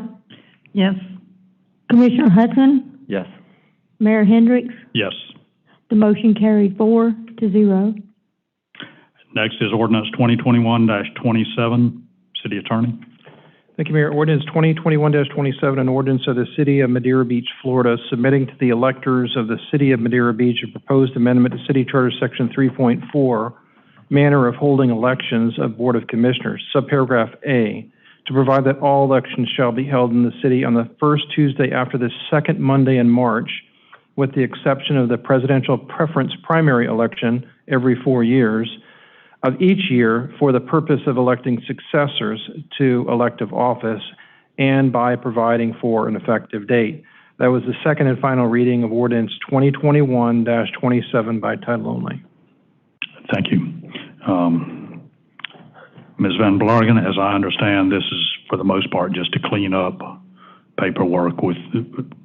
Yes. Commissioner Hudson? Yes. Mayor Hendricks? Yes. The motion carried 4-0. Next is ordinance 2021-27. City Attorney. Thank you, Mayor. Ordinance 2021-27, an ordinance of the City of Madeira Beach, Florida, submitting to the electors of the City of Madeira Beach a proposed amendment to City Charter Section 3.4, manner of holding elections of Board of Commissioners, subparagraph A, to provide that all elections shall be held in the city on the first Tuesday after the second Monday in March, with the exception of the presidential preference primary election every 4 years. of each year for the purpose of electing successors to elective office and by providing for an effective date. That was the second and final reading of Ordinance 2021-27 by title only. Thank you. Ms. Van Blargen, as I understand, this is for the most part just to clean up paperwork with,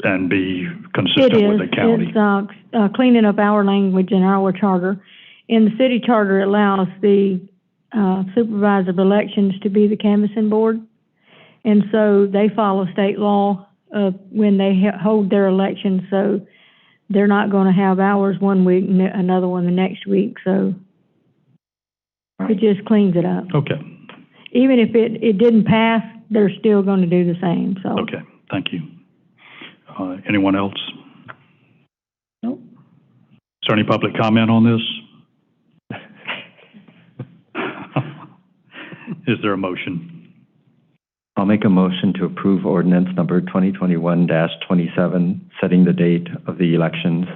and be consistent with the county. It's cleaning up our language in our charter. In the city charter, it allows the supervisor of elections to be the canvassing board. And so they follow state law when they hold their election. So they're not going to have ours one week and another one the next week. So it just cleans it up. Okay. Even if it didn't pass, they're still going to do the same. So. Okay. Thank you. Anyone else? Nope. Is there any public comment on this? Is there a motion? I'll make a motion to approve ordinance number 2021-27, setting the date of the elections.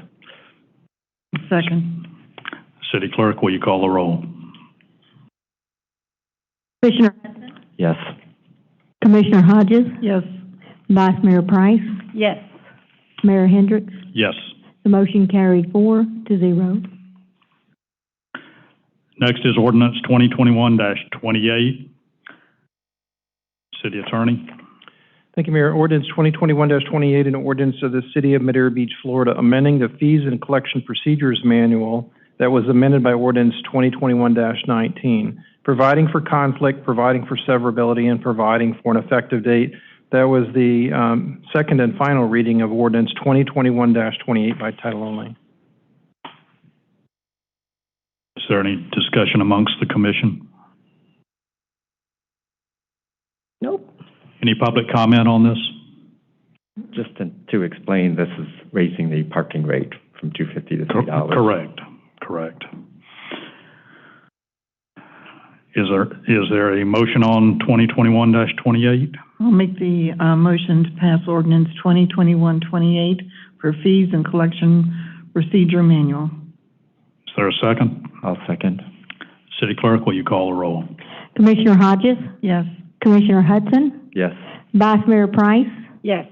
Second. City Clerk, will you call the roll? Commissioner, Yes. Commissioner Hodges, Yes. Vice Mayor Price, Yes. Mayor Hendricks. Yes. The motion carried 4-0. Next is ordinance 2021-28. City Attorney. Thank you, Mayor. Ordinance 2021-28, an ordinance of the City of Madeira Beach, Florida, amending the Fees and Collection Procedures Manual that was amended by Ordinance 2021-19, providing for conflict, providing for severability, and providing for an effective date. That was the second and final reading of Ordinance 2021-28 by title only. Is there any discussion amongst the commission? Nope. Any public comment on this? Just to explain, this is raising the parking rate from $2.50 to $3. Correct. Correct. Is there a motion on 2021-28? I'll make the motion to pass ordinance 2021-28 for fees and collection procedure manual. Is there a second? I'll second. City Clerk, will you call the roll? Commissioner Hodges, Yes. Commissioner Hudson, Yes. Vice Mayor Price, Yes.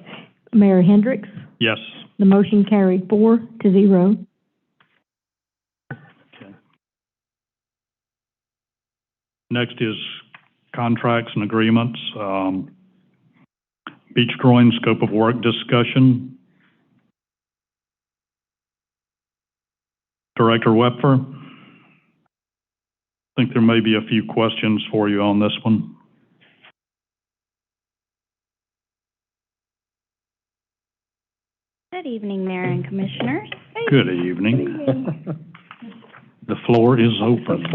Mayor Hendricks. Yes. The motion carried 4-0. Okay. Next is contracts and agreements. Beach drawing scope of work discussion. Director Wepfer, I think there may be a few questions for you on this one. Good evening, Mayor and Commissioners. Good evening. The floor is open.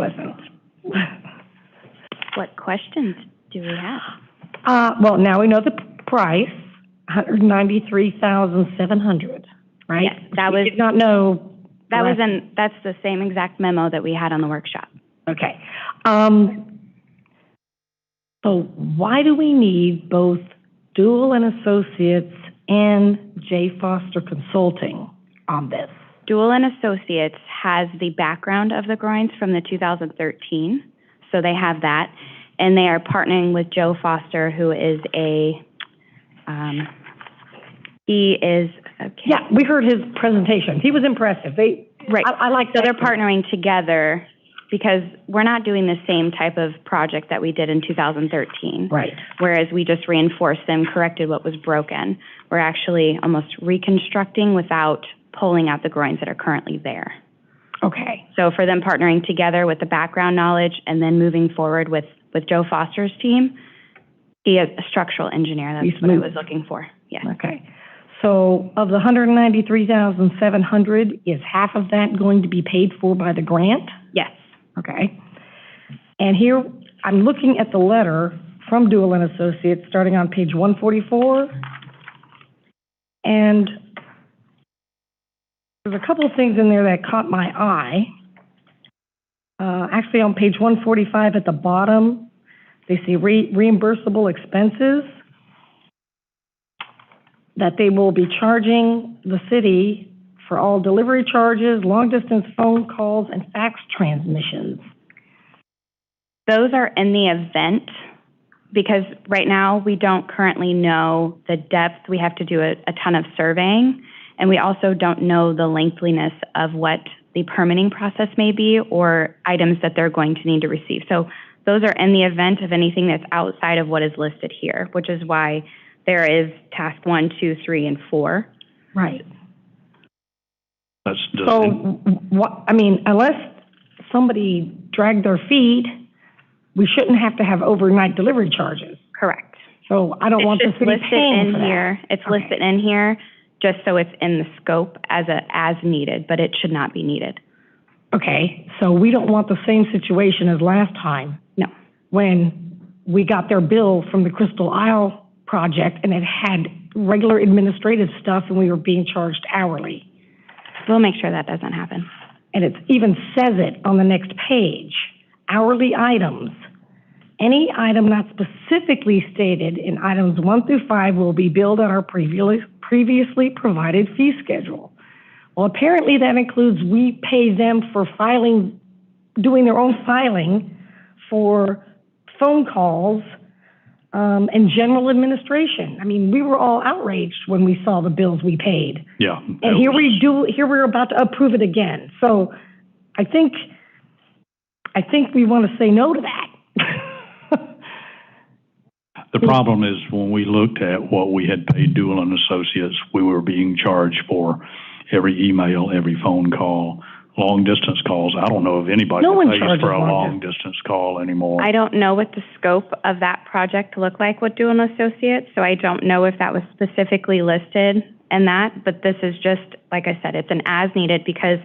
What questions do we have? Well, now we know the price, $193,700, right? Yes, that was. We did not know. That's the same exact memo that we had on the workshop. Okay. So why do we need both Dual and Associates and J. Foster Consulting on this? Dual and Associates has the background of the groins from the 2013, so they have that, and they are partnering with Joe Foster, who is Yeah, we heard his presentation. He was impressive. Right. I like so that. they're partnering together because we're not doing the same type of project that we did in 2013. Right. Whereas we just reinforced them, corrected what was broken. We're actually almost reconstructing without pulling out the groins that are currently there. Okay. So for them partnering together with the background knowledge and then moving forward with Joe Foster's team, he is a structural engineer. That's what I was looking for. Yes. Okay. So of the $193,700, is half of that going to be paid for by the grant? Yes. Okay. And here, I'm looking at the letter from Dual and Associates, starting on page 144. And there's a couple of things in there that caught my eye. Actually, on page 145 at the bottom, they say reimbursable expenses, that they will be charging the city for all delivery charges, long-distance phone calls, and fax transmissions. Those are in the event, because right now we don't currently know the depth. We have to do a ton of surveying, and we also don't know the lengtheniness of what the permitting process may be or items that they're going to need to receive. So those are in the event of anything that's outside of what is listed here, which is why there is task 1, 2, 3, and 4. Right. That's So, unless somebody dragged their feet, we shouldn't have to have overnight delivery charges. Correct. So I don't want the It's just city listed paying in for that. here. It's listed in here just so it's in the scope as needed, but it should not be needed. Okay, so we don't want the same situation as last time. No. When we got their bill from the Crystal Isle project and it had regular administrative stuff and we were being charged hourly. We'll make sure that doesn't happen. And it even says it on the next page, hourly items. Any item not specifically stated in items 1 through 5 will be billed on our previously provided fee schedule. Well, apparently that includes we pay them for filing, doing their own filing for phone calls and general administration. I mean, we were all outraged when we saw the bills we paid. Yeah. And here we're about to approve it again. So I think we want to say no to that. The problem is when we looked at what we had paid Doolin and Associates, we were being charged for every email, every phone call, long-distance calls. I don't know if anybody pays for a long-distance call anymore. I don't know what the scope of that project looked like with Doolin Associates, so I don't know if that was specifically listed in that, but this is just, like I said, it's an as-needed because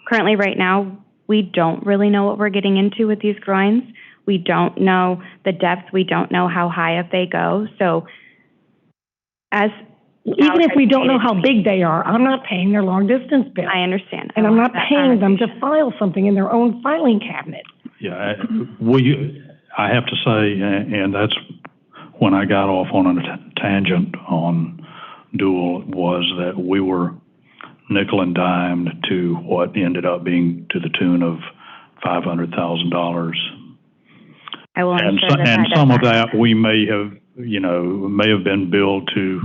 currently right now, we don't really know what we're getting into with these groins. We don't know the depth. We don't know how high up they go. So even if we don't know how big they are, I'm not paying their long-distance bill. I understand. And I'm not paying them to file something in their own filing cabinet. Yeah, I have to say, and that's when I got off on a tangent on Dual, was that we were nickel and dimed to what ended up being to the tune of $500,000. I will and ensure that and that some does of not that we may have been billed to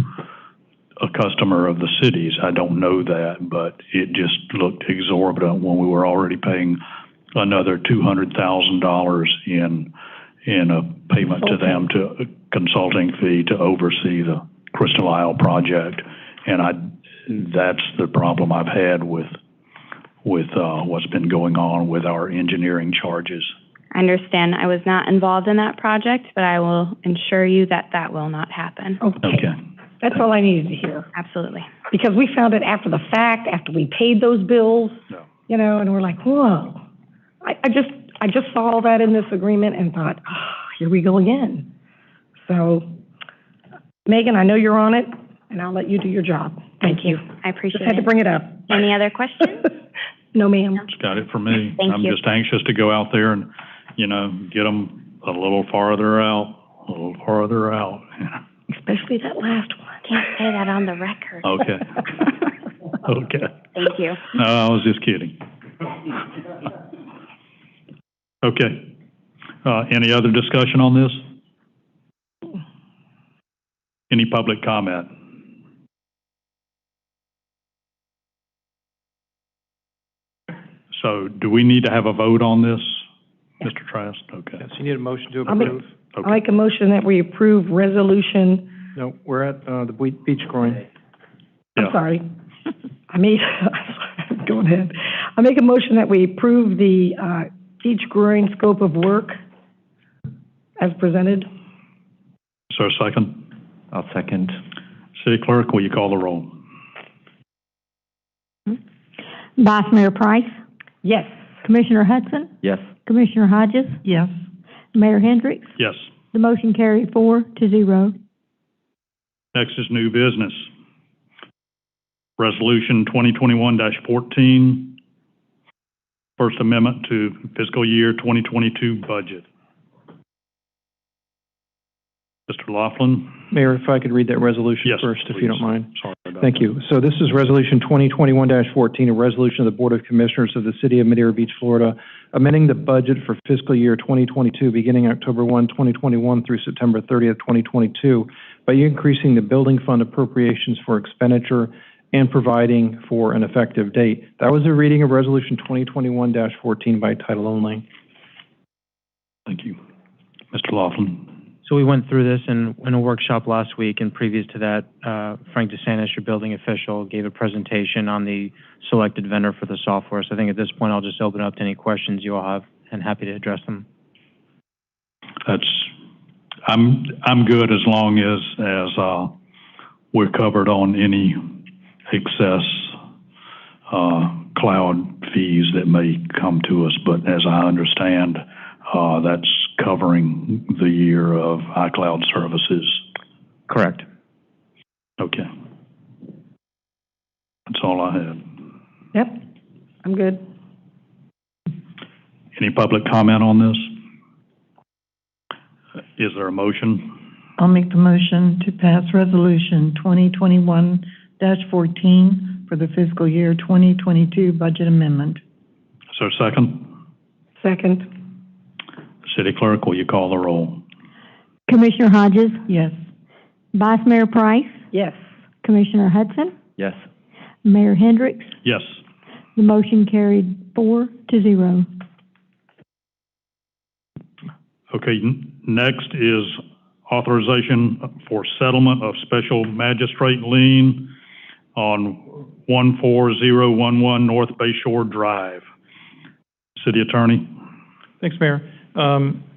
a customer of the city's. I don't know that, but it just looked exorbitant when we were already paying another $200,000 in a payment to them, to a consulting fee to oversee the Crystal Isle project. And that's the problem I've had with what's been going on with our engineering charges. I understand. I was not involved in that project, but I will ensure you that that will not happen. Okay. That's all I needed to hear. Absolutely. Because we found it after the fact, after we paid those bills, and we're like, whoa. I just saw all that in this agreement and thought, here we go again. So, Megan, I know you're on it, and I'll let you do your job. Thank you. I appreciate it. Just had to bring it up. Any other questions? No, ma'am. That's got it for me. Thank I'm you. just anxious to go out there and, get them a little farther out. Especially that last one. Can't say that on the record. Okay. Okay. Thank you. No, I was just kidding. Okay. Any other discussion on this? Any public comment? So do we need to have a vote on this, Mr. Trask? Okay. Yes, you need a motion to approve. I'll make a motion that we approve resolution. No, we're at the beach groin. I'm sorry. Go ahead. I make a motion that we approve the beach groin scope of work as presented. Is there a second? I'll second. City Clerk, will you call the roll? Vice Mayor Price, Yes. Commissioner Hudson, Yes. Commissioner Hodges, Yes. Mayor Hendricks. Yes. The motion carried 4-0. Next is new business. Resolution 2021-14, First Amendment to fiscal year 2022 budget. Mr. Laughlin? Mayor, if I could read that resolution Yes, first, if please. you don't mind. Sorry. Thank you. So this is Resolution 2021-14, a resolution of the Board of Commissioners of the City of Madeira Beach, Florida, amending the budget for fiscal year 2022, beginning October 1, 2021 through September 30th, 2022, by increasing the building fund appropriations for expenditure and providing for an effective date. That was a reading of Resolution 2021-14 by title only. Thank you. Mr. Laughlin. So we went through this in a workshop last week, and previous to that, Frank DeSantis, your building official, gave a presentation on the selected vendor for the software. So I think at this point, I'll just open up to any questions you all have, and happy to address them. I'm good as long as we're covered on any excess cloud fees that may come to us. But as I understand, that's covering the year of iCloud services. Correct. Okay. That's all I had. Yep, I'm good. Any public comment on this? Is there a motion? I'll make the motion to pass Resolution 2021-14 for the fiscal year 2022 budget amendment. Is there a second? Second. City Clerk, will you call the roll? Commissioner Hodges? Yes. Vice Mayor Price? Yes. Commissioner Hudson? Yes. Mayor Hendricks? Yes. The motion carried 4-0. Okay, next is authorization for settlement of special magistrate lien on 14011 North Bay Shore Drive. City Attorney. Thanks, Mayor.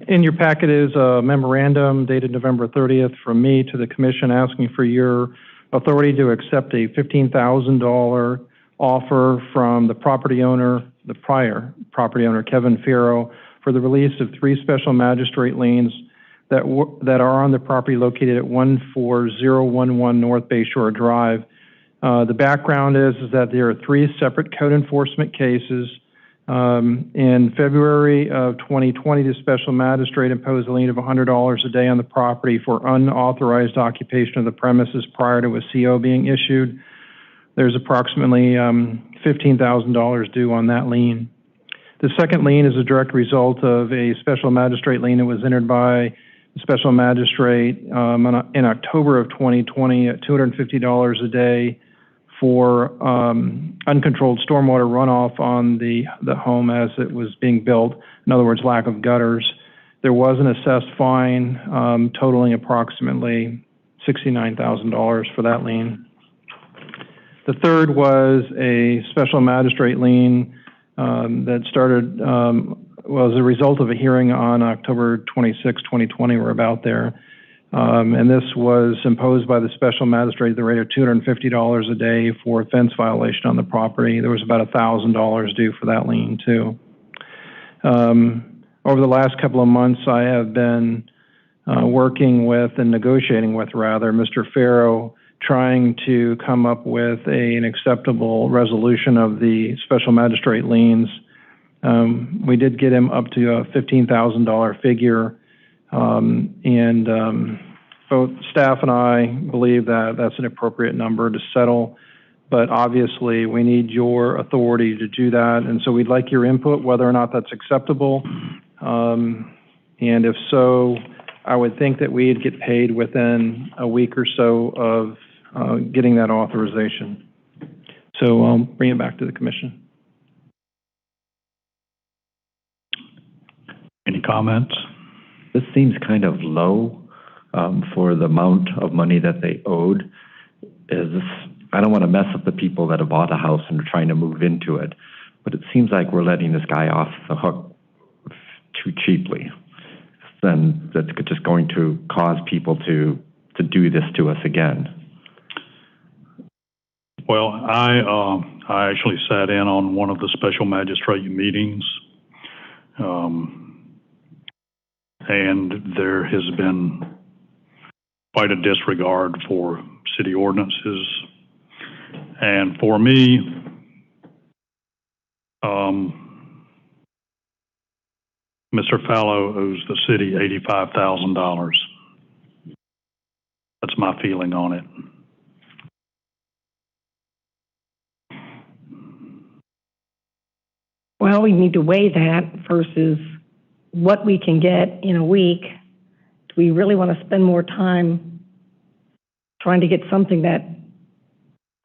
In your packet is a memorandum dated November 30th from me to the Commission asking for your authority to accept a $15,000 offer from the property owner, the prior property owner, Kevin Farrow, for the release of 3 special magistrate liens that are on the property located at 14011 North Bay Shore Drive. The background is that there are 3 separate code enforcement cases. In February of 2020, the special magistrate imposed a lien of $100 a day on the property for unauthorized occupation of the premises prior to a CO being issued. There's approximately $15,000 due on that lien. The second lien is a direct result of a special magistrate lien that was entered by the special magistrate in October of 2020 at $250 a day for uncontrolled stormwater runoff on the home as it was being built. In other words, lack of gutters. There was an assessed fine totaling approximately $69,000 for that lien. The third was a special magistrate lien that started, was a result of a hearing on October 26, 2020. We're about there. And this was imposed by the special magistrate at the rate of $250 a day for a fence violation on the property. There was about $1,000 due for that lien, too. Over the last couple of months, I have been working with and negotiating with, rather, Mr. Farrow, trying to come up with an acceptable resolution of the special magistrate liens. We did get him up to a $15,000 figure, and both staff and I believe that that's an appropriate number to settle, but obviously we need your authority to do that, and so we'd like your input whether or not that's acceptable, and if so, I would think that we'd get paid within a week or so of getting that authorization. So I'll bring it back to the Commission. Any comments? This seems kind of low for the amount of money that they owed. I don't want to mess up the people that have bought a house and are trying to move into it, but it seems like we're letting this guy off the hook too cheaply. Then that's just going to cause people to do this to us again. Well, I actually sat in on one of the special magistrate meetings, and there has been quite a disregard for city ordinances. And for me, Mr. Fallow owes the city $85,000. That's my feeling on it. Well, we need to weigh that versus what we can get in a week. Do we really want to spend more time trying to get something that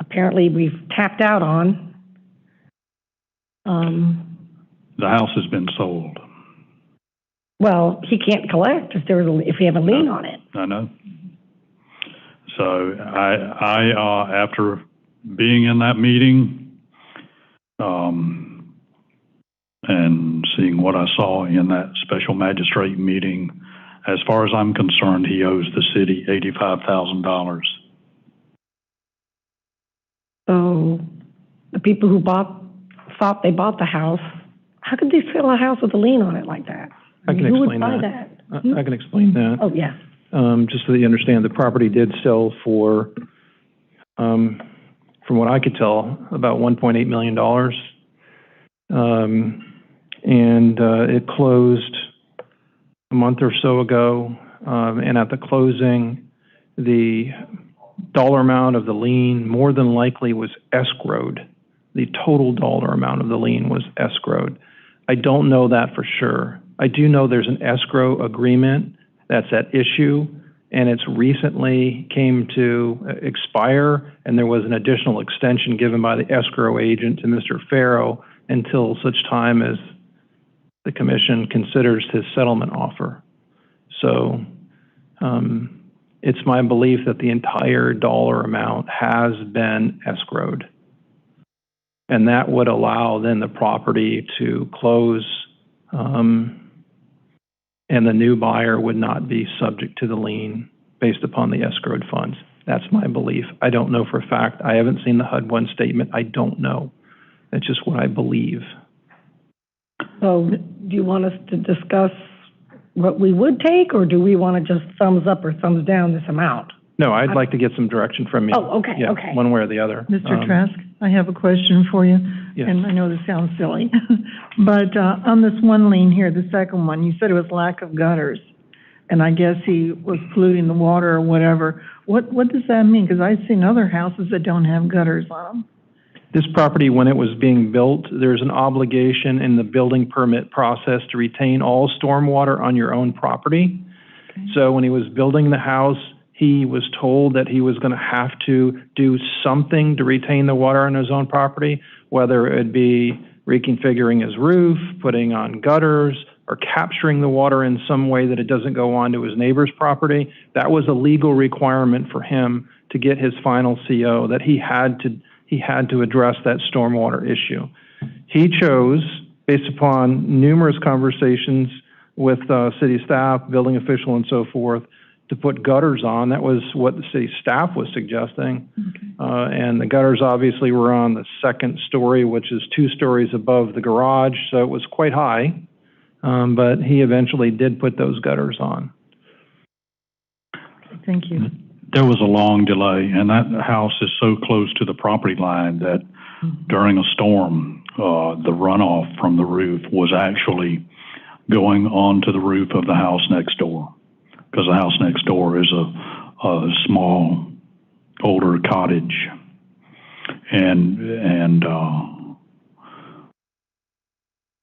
apparently we've tapped out on? The house has been sold. Well, he can't collect if we have a lien on it. I know. So I after being in that meeting, and seeing what I saw in that special magistrate meeting, as far as I'm concerned, he owes the city $85,000. So the people who thought they bought the house, how could they sell a house with a lien on it like that? I can Who would explain buy that. that? I can explain that. Oh, yeah. Just so that you understand, the property did sell for, from what I could tell, about $1.8 million. And it closed a month or so ago. And at the closing, the dollar amount of the lien more than likely was escrowed. The total dollar amount of the lien was escrowed. I don't know that for sure. I do know there's an escrow agreement that's at issue, and it's recently came to expire, and there was an additional extension given by the escrow agent to Mr. Farrow until such time as the commission considers his settlement offer. So it's my belief that the entire dollar amount has been escrowed. And that would allow then the property to close, and the new buyer would not be subject to the lien based upon the escrowed funds. That's my belief. I don't know for a fact. I haven't seen the HUD-1 statement. I don't know. That's just what I believe. So do you want us to discuss what we would take, or do we want to just thumbs up or thumbs down this amount? No, I'd like to get some direction from you. Oh, okay, Yeah, okay. one way or the other. Mr. Trask, I have a question for you. Yes. And I know this sounds silly, but on this one lien here, the second one, you said it was lack of gutters. And I guess he was polluting the water or whatever. What does that mean? Because I've seen other houses that don't have gutters on them. This property, when it was being built, there's an obligation in the building permit process to retain all stormwater on your own property. Okay. So when he was building the house, he was told that he was going to have to do something to retain the water on his own property, whether it be reconfiguring his roof, putting on gutters, or capturing the water in some way that it doesn't go onto his neighbor's property. That was a legal requirement for him to get his final CO, that he had to address that stormwater issue. He chose, based upon numerous conversations with city staff, building official, and so forth, to put gutters on. That was what the city staff was suggesting. Okay. And the gutters obviously were on the second story, which is 2 stories above the garage, so it was quite high. But he eventually did put those gutters on. Thank you. There was a long delay, and that house is so close to the property line that during a storm, the runoff from the roof was actually going onto the roof of the house next door, because the house next door is a small, older cottage. And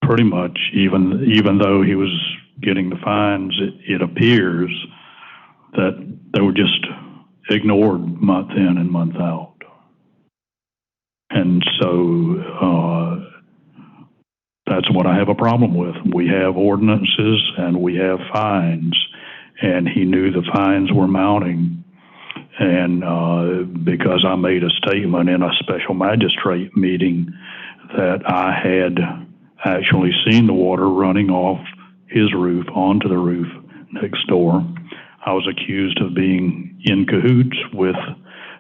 pretty much, even though he was getting the fines, it appears that they were just ignored month in and month out. And so that's what I have a problem with. We have ordinances and we have fines, and he knew the fines were mounting. And because I made a statement in a special magistrate meeting that I had actually seen the water running off his roof onto the roof next door, I was accused of being in cahoots with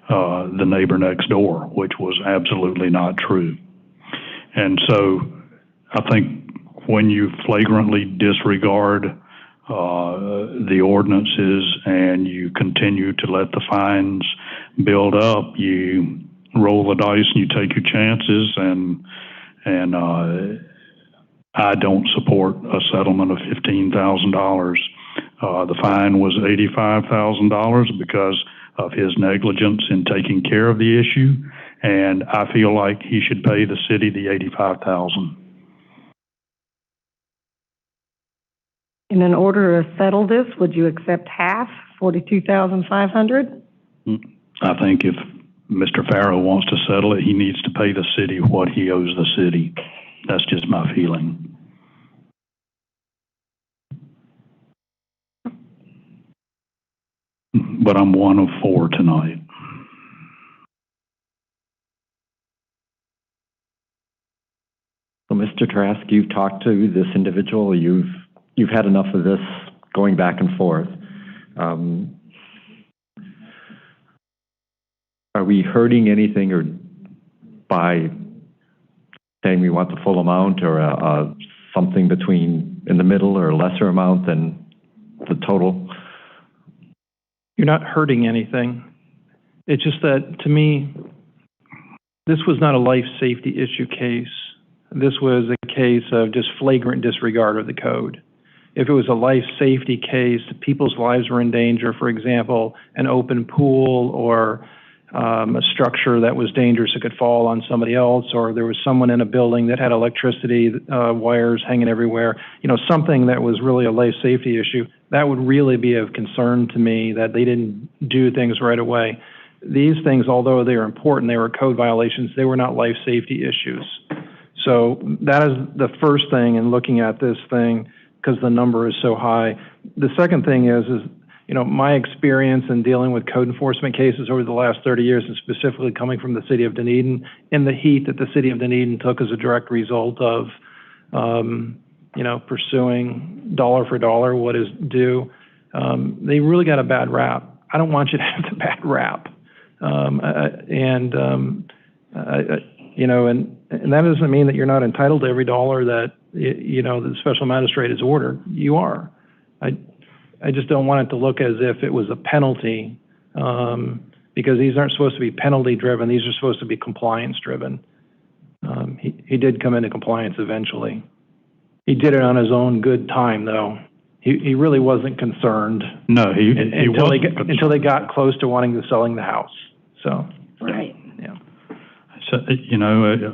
the neighbor next door, which was absolutely not true. And so I think when you flagrantly disregard the ordinances and you continue to let the fines build up, you roll the dice and you take your chances, and I don't support a settlement of $15,000. The fine was $85,000 because of his negligence in taking care of the issue, and I feel like he should pay the city the $85,000. And in order to settle this, would you accept half, $42,500? I think if Mr. Farrow wants to settle it, he needs to pay the city what he owes the city. That's just my feeling. But I'm one of four tonight. So, Mr. Trask, you've talked to this individual. You've had enough of this going back and forth. Are we hurting anything or by saying we want the full amount or something between in the middle or a lesser amount than the total? You're not hurting anything. It's just that, to me, this was not a life safety issue case. This was a case of just flagrant disregard of the code. If it was a life safety case, people's lives were in danger, for example, an open pool or a structure that was dangerous, it could fall on somebody else, or there was someone in a building that had electricity wires hanging everywhere, something that was really a life safety issue, that would really be of concern to me that they didn't do things right away. These things, although they were important, they were code violations, they were not life safety issues. So that is the first thing in looking at this thing, because the number is so high. The second thing is my experience in dealing with code enforcement cases over the last 30 years, and specifically coming from the city of Dunedin, in the heat that the city of Dunedin took as a direct result of, pursuing dollar for dollar what is due, they really got a bad rap. I don't want you to have the bad rap. And that doesn't mean that you're not entitled to every dollar that, the special magistrate has ordered. You are. I just don't want it to look as if it was a penalty, because these aren't supposed to be penalty driven. These are supposed to be compliance driven. He did come into compliance eventually. He did it on his own good time, though. He really wasn't concerned. No, he wasn't until they got close to wanting to selling the house. So. Right. Yeah. So,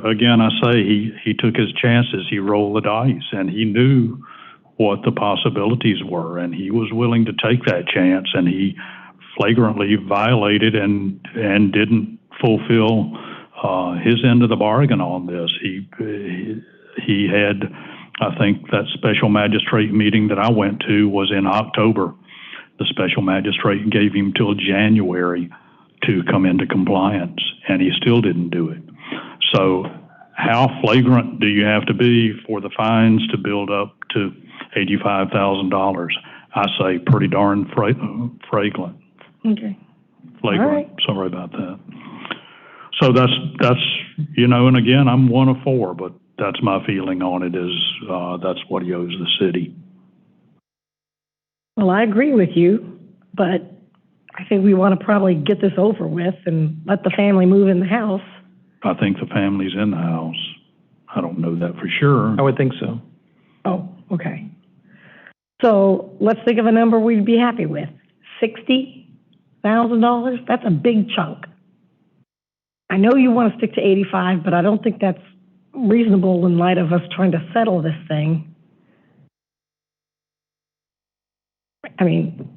again, I say he took his chances. He rolled the dice, and he knew what the possibilities were, and he was willing to take that chance, and he flagrantly violated and didn't fulfill his end of the bargain on this. He had, I think that special magistrate meeting that I went to was in October. The special magistrate gave him till January to come into compliance, and he still didn't do it. So how flagrant do you have to be for the fines to build up to $85,000? I say pretty darn flagrant. Okay. Flagrant. All right. Sorry about that. So that's and again, I'm one of four, but that's my feeling on it is that's what he owes the city. Well, I agree with you, but I think we want to probably get this over with and let the family move in the house. I think the family's in the house. I don't know that for sure. I would think so. Oh, okay. So let's think of a number we'd be happy with. $60,000? That's a big chunk. I know you want to stick to 85, but I don't think that's reasonable in light of us trying to settle this thing. I mean...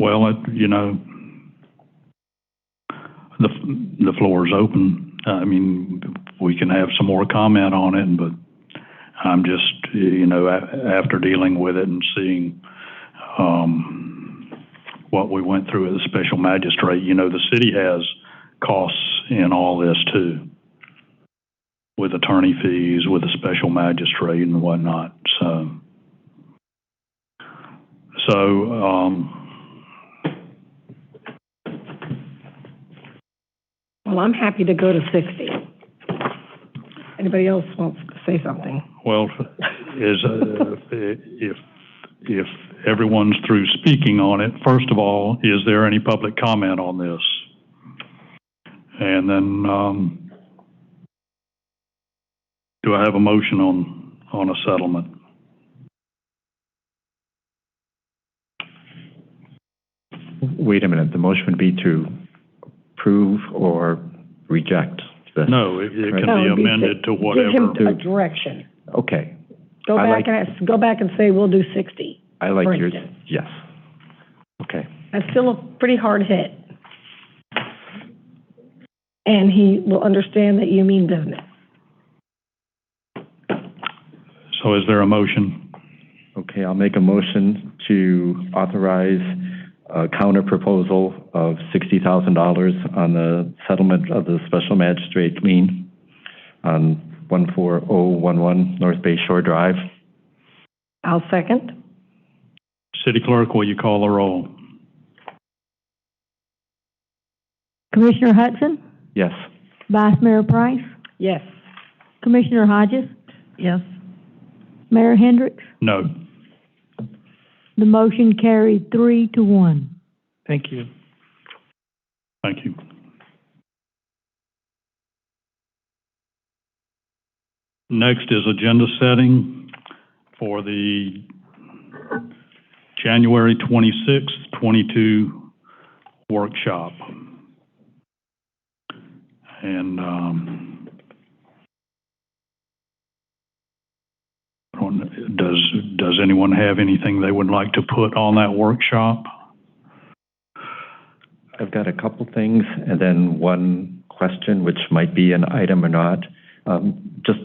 Well, the floor is open. I mean, we can have some more comment on it, but I'm just, after dealing with it and seeing what we went through as a special magistrate, the city has costs in all this too, with attorney fees, with a special magistrate and whatnot. Well, I'm happy to go to 60. Anybody else wants to say something? Well, if everyone's through speaking on it, first of all, is there any public comment on this? And then, do I have a motion on a settlement? Wait a minute. The motion would be to approve or reject this. No, it can be amended to whatever. Give him a direction. Okay. Go back and say, we'll do 60. I like for yours, instance. yes. Okay. That's still a pretty hard hit. And he will understand that you mean business. So is there a motion? Okay, I'll make a motion to authorize a counter proposal of $60,000 on the settlement of the special magistrate lien on 14011 North Bay Shore Drive. I'll second. City Clerk, will you call the roll? Commissioner Hudson? Yes. Vice Mayor Price? Yes. Commissioner Hodges? Yes. Mayor Hendricks? No. The motion carried 3-1. Thank you. Thank you. Next is agenda setting for the January 26th, 22 workshop. And does anyone have anything they would like to put on that workshop? I've got a couple things and then one question, which might be an item or not. Just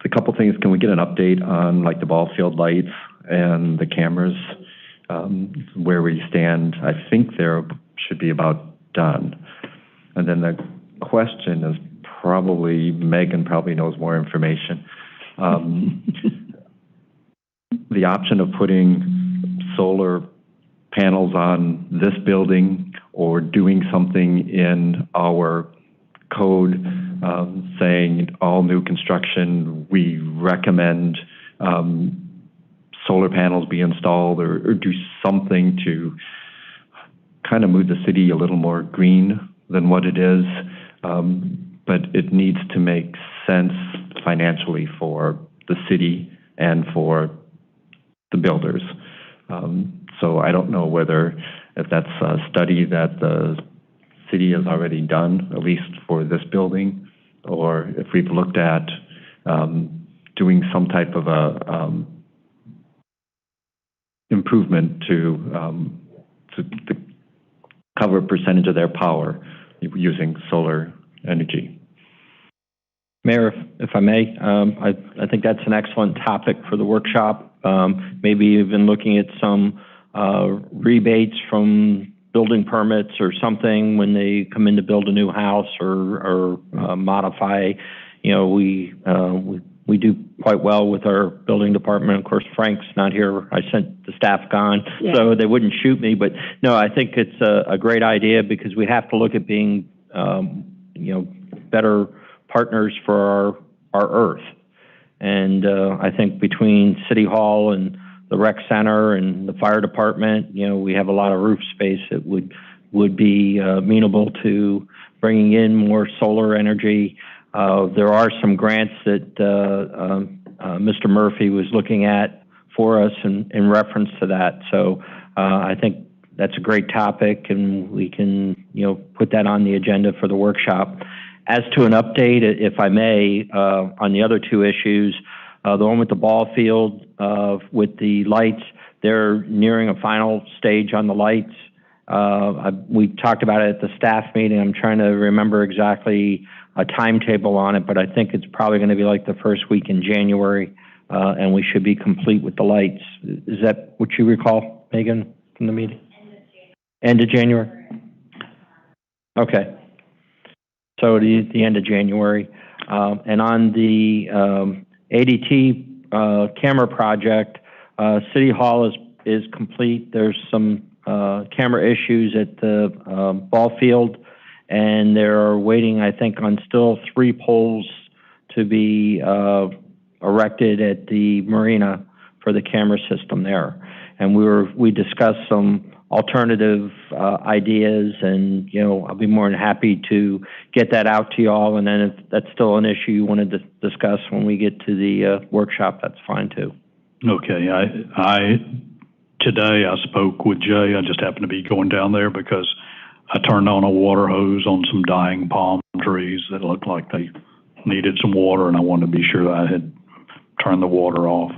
a couple things. Can we get an update on like the ball field lights and the cameras, where we stand? I think they should be about done. And then the question is probably, Megan probably knows more information. The option of putting solar panels on this building or doing something in our code saying all new construction, we recommend solar panels be installed or do something to kind of move the city a little more green than what it is. But it needs to make sense financially for the city and for the builders. So I don't know if that's a study that the city has already done, at least for this building, or if we've looked at doing some type of a improvement to cover a percentage of their power using solar energy. Mayor, if I may, I think that's an excellent topic for the workshop. Maybe even looking at some rebates from building permits or something when they come in to build a new house or modify. You know, we do quite well with our building department. Of course, Frank's not here. I sent the staff gone, so they wouldn't shoot me. But no, I think it's a great idea because we have to look at being, better partners for our earth. And I think between City Hall and the rec center and the fire department, we have a lot of roof space that would be amenable to bringing in more solar energy. There are some grants that Mr. Murphy was looking at for us in reference to that. So I think that's a great topic, and we can, put that on the agenda for the workshop. As to an update, if I may, on the other two issues, the one with the ball field, with the lights, they're nearing a final stage on the lights. We talked about it at the staff meeting. I'm trying to remember exactly a timetable on it, but I think it's probably going to be like the first week in January, and we should be complete with the lights. Is that what you recall, Megan, from the meeting? End of January? Okay. So the end of January. And on the ADT camera project, City Hall is complete. There's some camera issues at the ball field, and they're waiting, I think, on still 3 poles to be erected at the marina for the camera system there. And we discussed some alternative ideas, and I'll be more than happy to get that out to you all. And then if that's still an issue you wanted to discuss when we get to the workshop, that's fine too. Okay, today I spoke with Jay. I just happened to be going down there because I turned on a water hose on some dying palm trees that looked like they needed some water, and I wanted to be sure that I had turn the water off.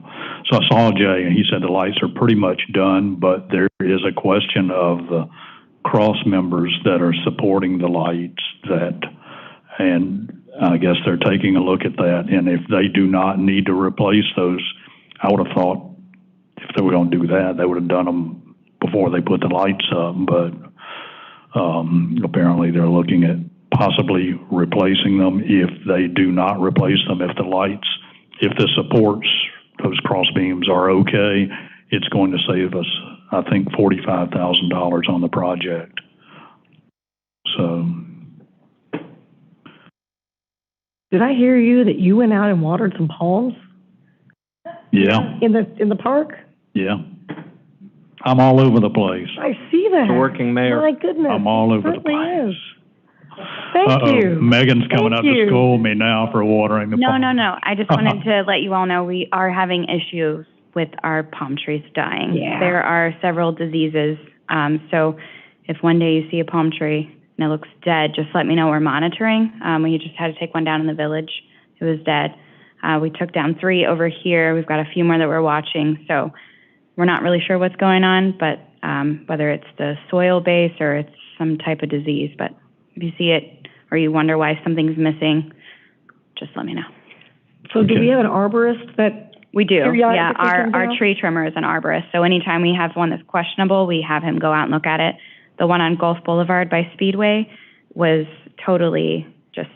So I saw Jay, and he said the lights are pretty much done, but there is a question of the cross members that are supporting the lights and I guess they're taking a look at that. And if they do not need to replace those, I would have thought if they were going to do that, they would have done them before they put the lights up. But apparently they're looking at possibly replacing them. If they do not replace them, if the supports, those cross beams are okay, it's going to save us, I think, $45,000 on the project. So. Did I hear you that you went out and watered some palms? Yeah. In the park? Yeah. I'm all over the place. I see that. The working mayor. My goodness. I'm all over the place. place. Thank you. Megan's coming up to school me now for watering the palms. No. I just wanted to let you all know we are having issues with our palm trees dying. Yeah. There are several diseases. So if one day you see a palm tree and it looks dead, just let me know. We're monitoring. We just had to take one down in the village. It was dead. We took down 3 over here. We've got a few more that we're watching. So we're not really sure what's going on, but whether it's the soil base or it's some type of disease. But if you see it or you wonder why something's missing, just let me know. So do we have an arborist that? We do. Yeah, periodically comes our out? tree trimmer is an arborist. So anytime we have one that's questionable, we have him go out and look at it. The one on Gulf Boulevard by Speedway was totally just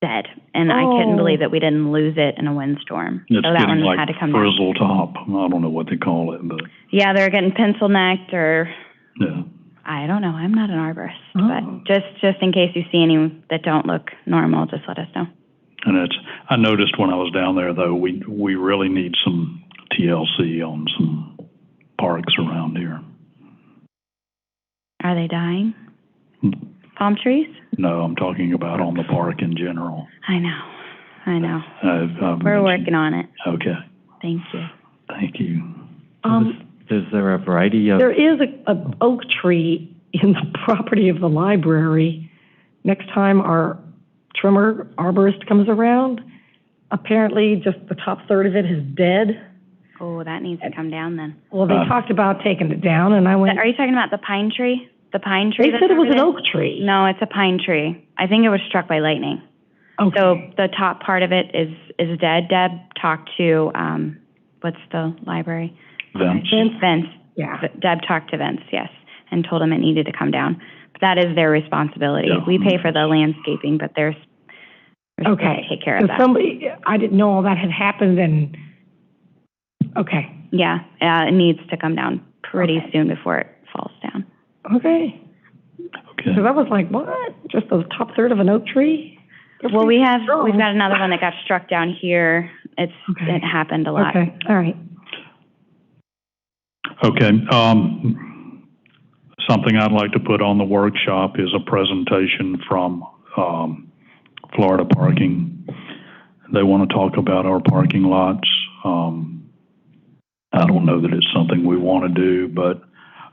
dead. And I couldn't believe that we didn't lose it in a windstorm. It's so that getting one like had to come down. frizzle top. I don't know what they call it, but Yeah, they're getting pencil necked or yeah. I don't know. I'm not an arborist, but just in case you see any that don't look normal, just let us know. And I noticed when I was down there though, we really need some TLC on some parks around here. Are they dying? Palm trees? No, I'm talking about on the park in general. I know. I've We're working on it. Okay. Thank you. Thank you. Is there a variety of? There is an oak tree in the property of the library. Next time our trimmer arborist comes around, apparently just the top third of it is dead. Oh, that needs to come down then. Well, they talked about taking it down, and I went. Are you talking about the pine tree? The pine tree? They said it was an oak tree. No, it's a pine tree. I think it was struck by lightning. Okay. So the top part of it is dead. Deb talked to, what's the library? Vince. Yeah. Deb talked to Vince, yes, and told him it needed to come down. But that is their responsibility. Yeah. We pay for the landscaping, but we're supposed to take care of that. I didn't know all that had happened, and okay. Yeah, it needs to come down pretty soon before it falls down. Okay. Okay. Because I was like, what? Just the top third of an oak tree? Well, we've got another one that got struck down here. It happened a lot. Okay, all right. Okay. Something I'd like to put on the workshop is a presentation from Florida Parking. They want to talk about our parking lots. I don't know that it's something we want to do, but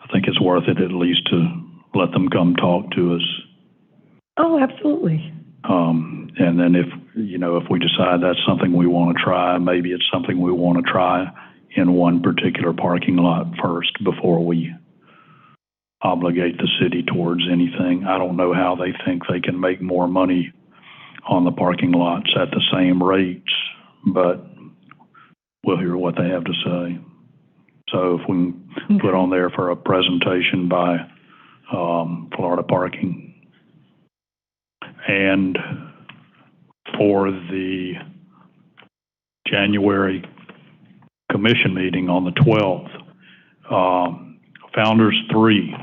I think it's worth it at least to let them come talk to us. Oh, absolutely. And then if we decide that's something we want to try, maybe it's something we want to try in one particular parking lot first before we obligate the city towards anything. I don't know how they think they can make more money on the parking lots at the same rates, but we'll hear what they have to say. So if we can put on there for a presentation by Florida Parking. And for the January commission meeting on the 12th, Founders 3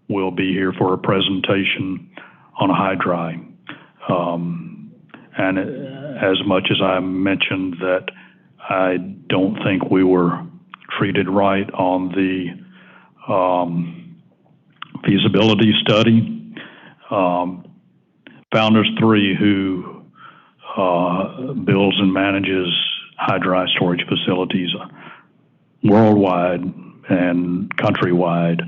will be here for a presentation on a high dry. And as much as I mentioned that I don't think we were treated right on the feasibility study, Founders 3, who builds and manages high dry storage facilities worldwide and countrywide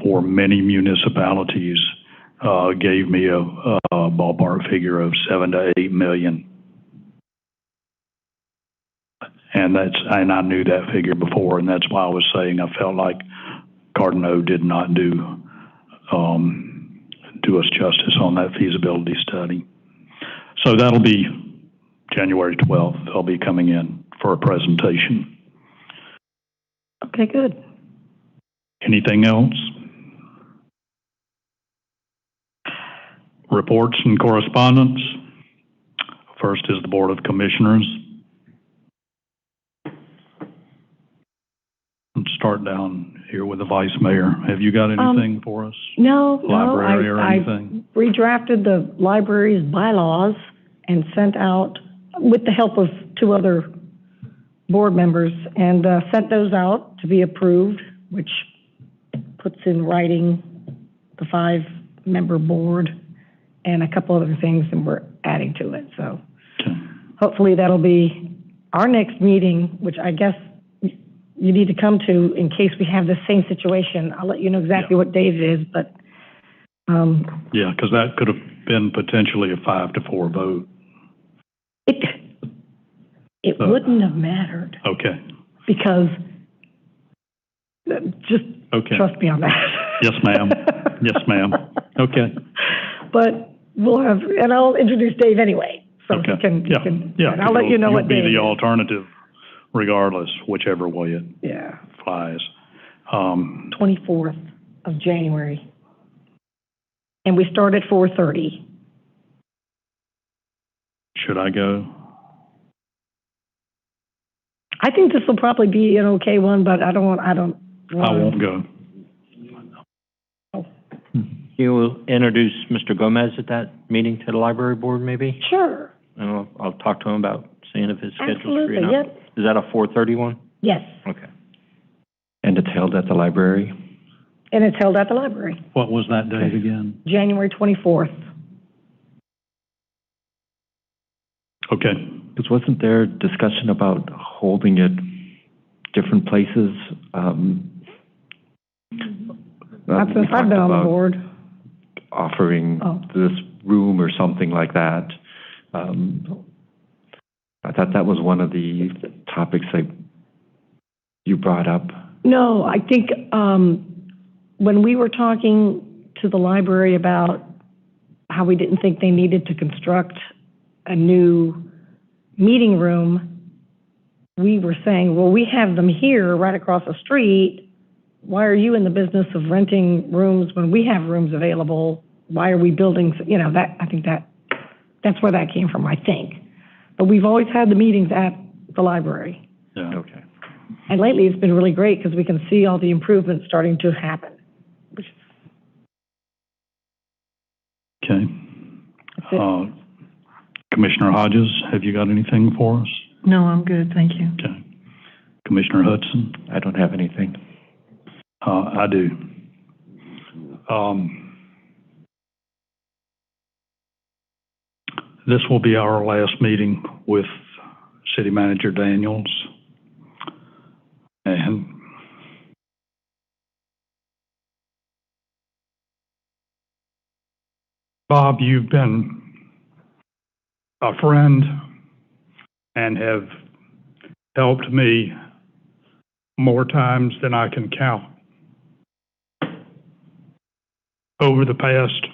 for many municipalities, gave me a ballpark figure of $7 to $8 million And I knew that figure before, and that's why I was saying I felt like Cardinal did not do us justice on that feasibility study. So that'll be January 12th. They'll be coming in for a presentation. Okay, good. Anything else? Reports and correspondence. First is the Board of Commissioners. Let's start down here with the Vice Mayor. Have you got anything for us? No, Library or I anything? redrafted the library's bylaws and sent out, with the help of 2 other board members, and sent those out to be approved, which puts in writing the 5-member board and a couple other things, and we're adding to it. So hopefully that'll be our next meeting, which I guess you need to come to in case we have the same situation. I'll let you know exactly what date it is, but yeah, because that could have been potentially a 5-4 vote. It wouldn't have mattered. Okay. Because just trust me on that. Yes, ma'am. Yes, ma'am. Okay. But we'll have, and I'll introduce Dave anyway, so he can, and I'll let you know what day You'll be it the is. alternative, regardless, whichever way it flies. 24th of January. And we start at 4:30. Should I go? I think this will probably be an okay one, but I won't go. You will introduce Mr. Gomez at that meeting to the library board, maybe? Sure. And I'll talk to him about seeing if his schedule's free Absolutely, enough. yep. Is that a 4:30 one? Yes. Okay. And it's held at the library? And it's held at the library, What was that date again? January 24th. Okay. Because wasn't there discussion about holding it different places? Not since I've been on the board. Offering this room or something like that. I thought that was one of the topics that you brought up. No, I think when we were talking to the library about how we didn't think they needed to construct a new meeting room, we were saying, well, we have them here right across the street. Why are you in the business of renting rooms when we have rooms available? Why are we building, that, I think that's where that came from, I think. But we've always had the meetings at the library. Yeah. Okay. And lately it's been really great because we can see all the improvements starting to happen. Okay. Commissioner Hodges, have you got anything for us? No, I'm good, thank you. Okay. Commissioner Hudson? I don't have anything. I do. This will be our last meeting with City Manager Daniels. And Bob, you've been a friend and have helped me more times than I can count. Over the past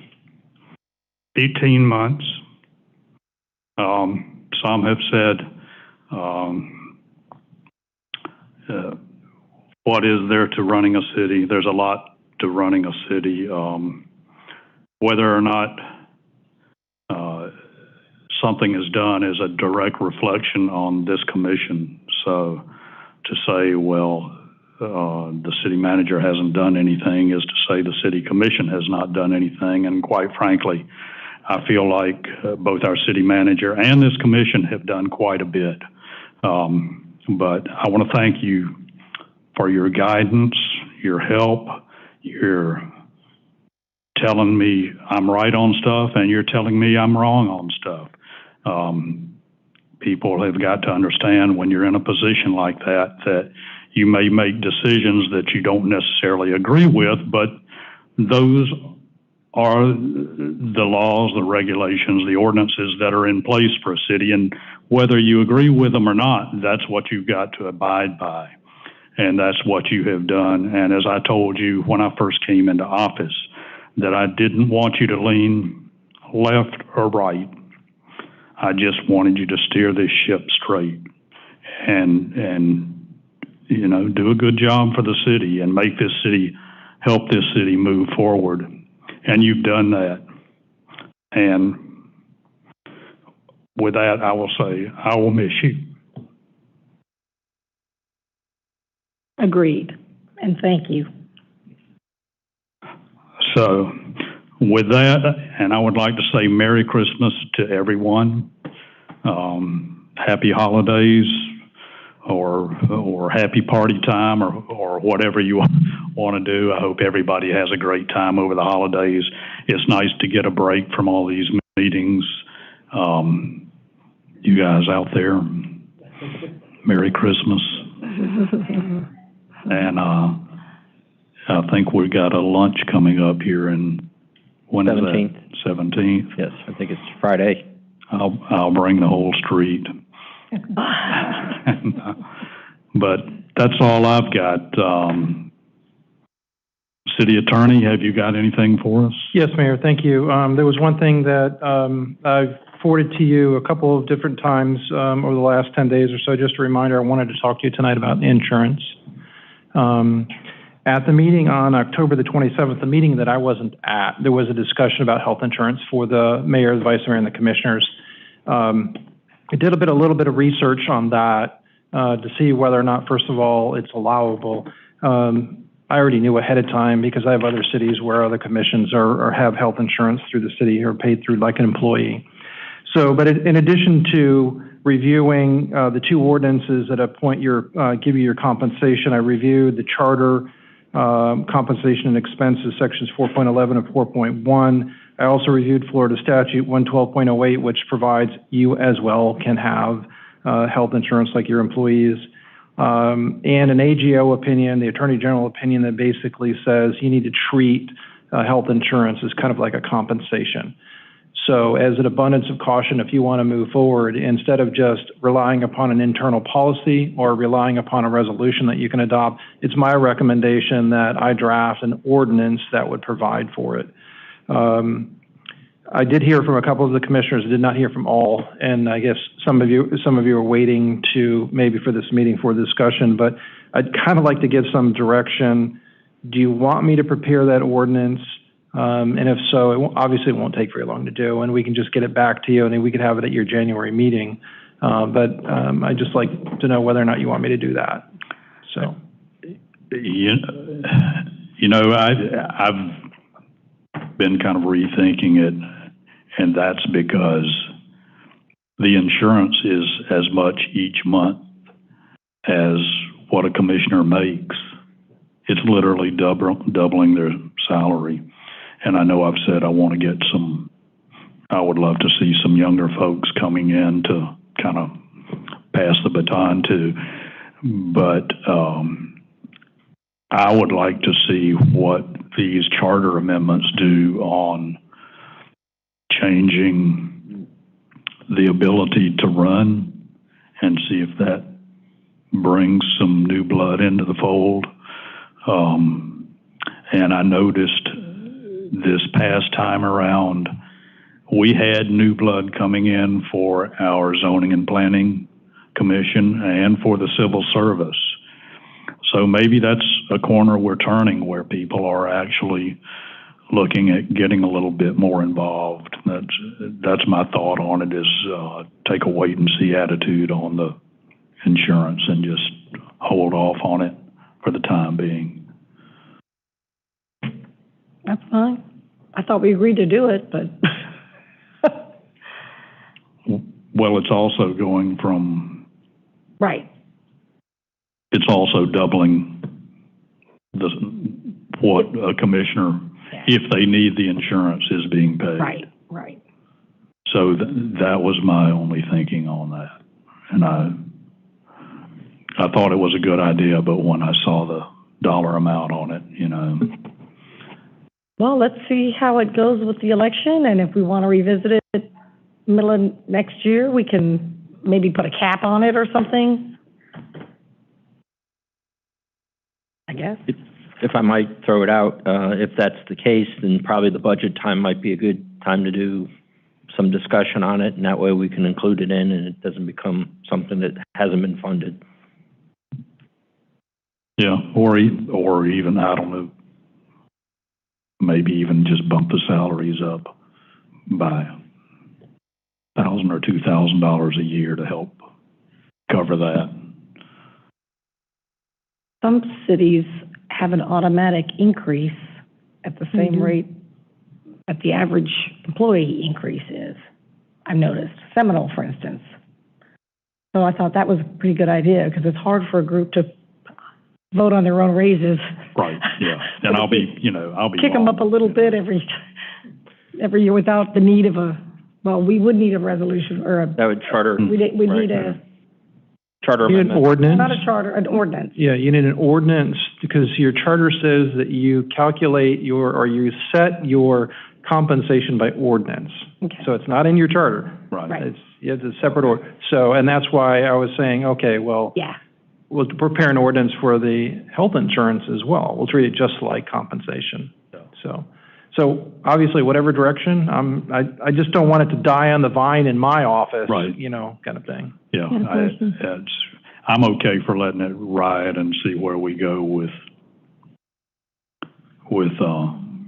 18 months, some have said, what is there to running a city? There's a lot to running a city. Whether or not something is done is a direct reflection on this commission. So to say, well, the city manager hasn't done anything is to say the city commission has not done anything. And quite frankly, I feel like both our city manager and this commission have done quite a bit. But I want to thank you for your guidance, your help, your telling me I'm right on stuff and you're telling me I'm wrong on stuff. People have got to understand when you're in a position like that you may make decisions that you don't necessarily agree with, but those are the laws, the regulations, the ordinances that are in place for a city. And whether you agree with them or not, that's what you've got to abide by. And that's what you have done. And as I told you when I first came into office, that I didn't want you to lean left or right. I just wanted you to steer this ship straight and you know, do a good job for the city and make this city, help this city move forward. And you've done that. And with that, I will say, I will miss you. Agreed, and thank you. So with that, and I would like to say Merry Christmas to everyone. Happy holidays or happy party time or whatever you want to do. I hope everybody has a great time over the holidays. It's nice to get a break from all these meetings. You guys out there, Merry Christmas. And I think we've got a lunch coming up here in, when 17th. is that? 17th? Yes, I think it's Friday. I'll bring the whole street. But that's all I've got. City Attorney, have you got anything for us? Yes, Mayor, thank you. There was one thing that I've forwarded to you a couple of different times over the last 10 days or so. Just a reminder, I wanted to talk to you tonight about insurance. At the meeting on October the 27th, the meeting that I wasn't at, there was a discussion about health insurance for the mayor, the vice mayor, and the commissioners. I did a little bit of research on that to see whether or not, first of all, it's allowable. I already knew ahead of time because I have other cities where other commissions or have health insurance through the city or paid through like an employee. So, but in addition to reviewing the two ordinances that appoint your, give you your compensation, I reviewed the charter compensation and expenses, sections 4.11 and 4.1. I also reviewed Florida statute 112.08, which provides you as well can have health insurance like your employees. And an AGO opinion, the Attorney General opinion that basically says you need to treat health insurance as kind of like a compensation. So as an abundance of caution, if you want to move forward, instead of just relying upon an internal policy or relying upon a resolution that you can adopt, it's my recommendation that I draft an ordinance that would provide for it. I did hear from a couple of the commissioners, I did not hear from all, and I guess some of you are waiting to maybe for this meeting for discussion, but I'd kind of like to give some direction. Do you want me to prepare that ordinance? And if so, obviously it won't take very long to do, and we can just get it back to you, and then we could have it at your January meeting. But I'd just like to know whether or not you want me to do that. So, you know, I've been kind of rethinking it, and that's because the insurance is as much each month as what a commissioner makes. It's literally doubling their salary. And I know I've said I want to get some, I would love to see some younger folks coming in to kind of pass the baton to. But I would like to see what these charter amendments do on changing the ability to run and see if that brings some new blood into the fold. And I noticed this past time around, we had new blood coming in for our Zoning and Planning Commission and for the Civil Service. So maybe that's a corner we're turning where people are actually looking at getting a little bit more involved. That's my thought on it, is take a wait and see attitude on the insurance and just hold off on it for the time being. That's fine. I thought we agreed to do it, but. Well, it's also going from. Right. It's also doubling what a commissioner, if they need the insurance, is being paid. Right, right. So that was my only thinking on that. And I thought it was a good idea, but when I saw the dollar amount on it, you know, Well, let's see how it goes with the election, and if we want to revisit it middle of next year, we can maybe put a cap on it or something. I guess. If I might throw it out, if that's the case, then probably the budget time might be a good time to do some discussion on it, and that way we can include it in and it doesn't become something that hasn't been funded. Yeah, or even, I don't know, maybe even just bump the salaries up by $1,000 or $2,000 a year to help cover that. Some cities have an automatic increase at the same rate that the average employee increase is, I've noticed. Seminole, for instance. So I thought that was a pretty good idea, because it's hard for a group to vote on their own raises. Right, yeah. And I'll be kick them up a little bit every year without the need of we would need a resolution or that would charter. We need a charter amendment. An ordinance. Not a charter, an ordinance. Yeah, you need an ordinance because your charter says that you calculate you set your compensation by ordinance. Okay. So it's not in your charter. Right. It's a separate order. So, and that's why I was saying, okay, well, yeah, we'll prepare an ordinance for the health insurance as well. We'll treat it just like compensation. So obviously, whatever direction, I just don't want it to die on the vine in my office, right. Kind of thing. Yeah, I'm okay for letting it ride and see where we go with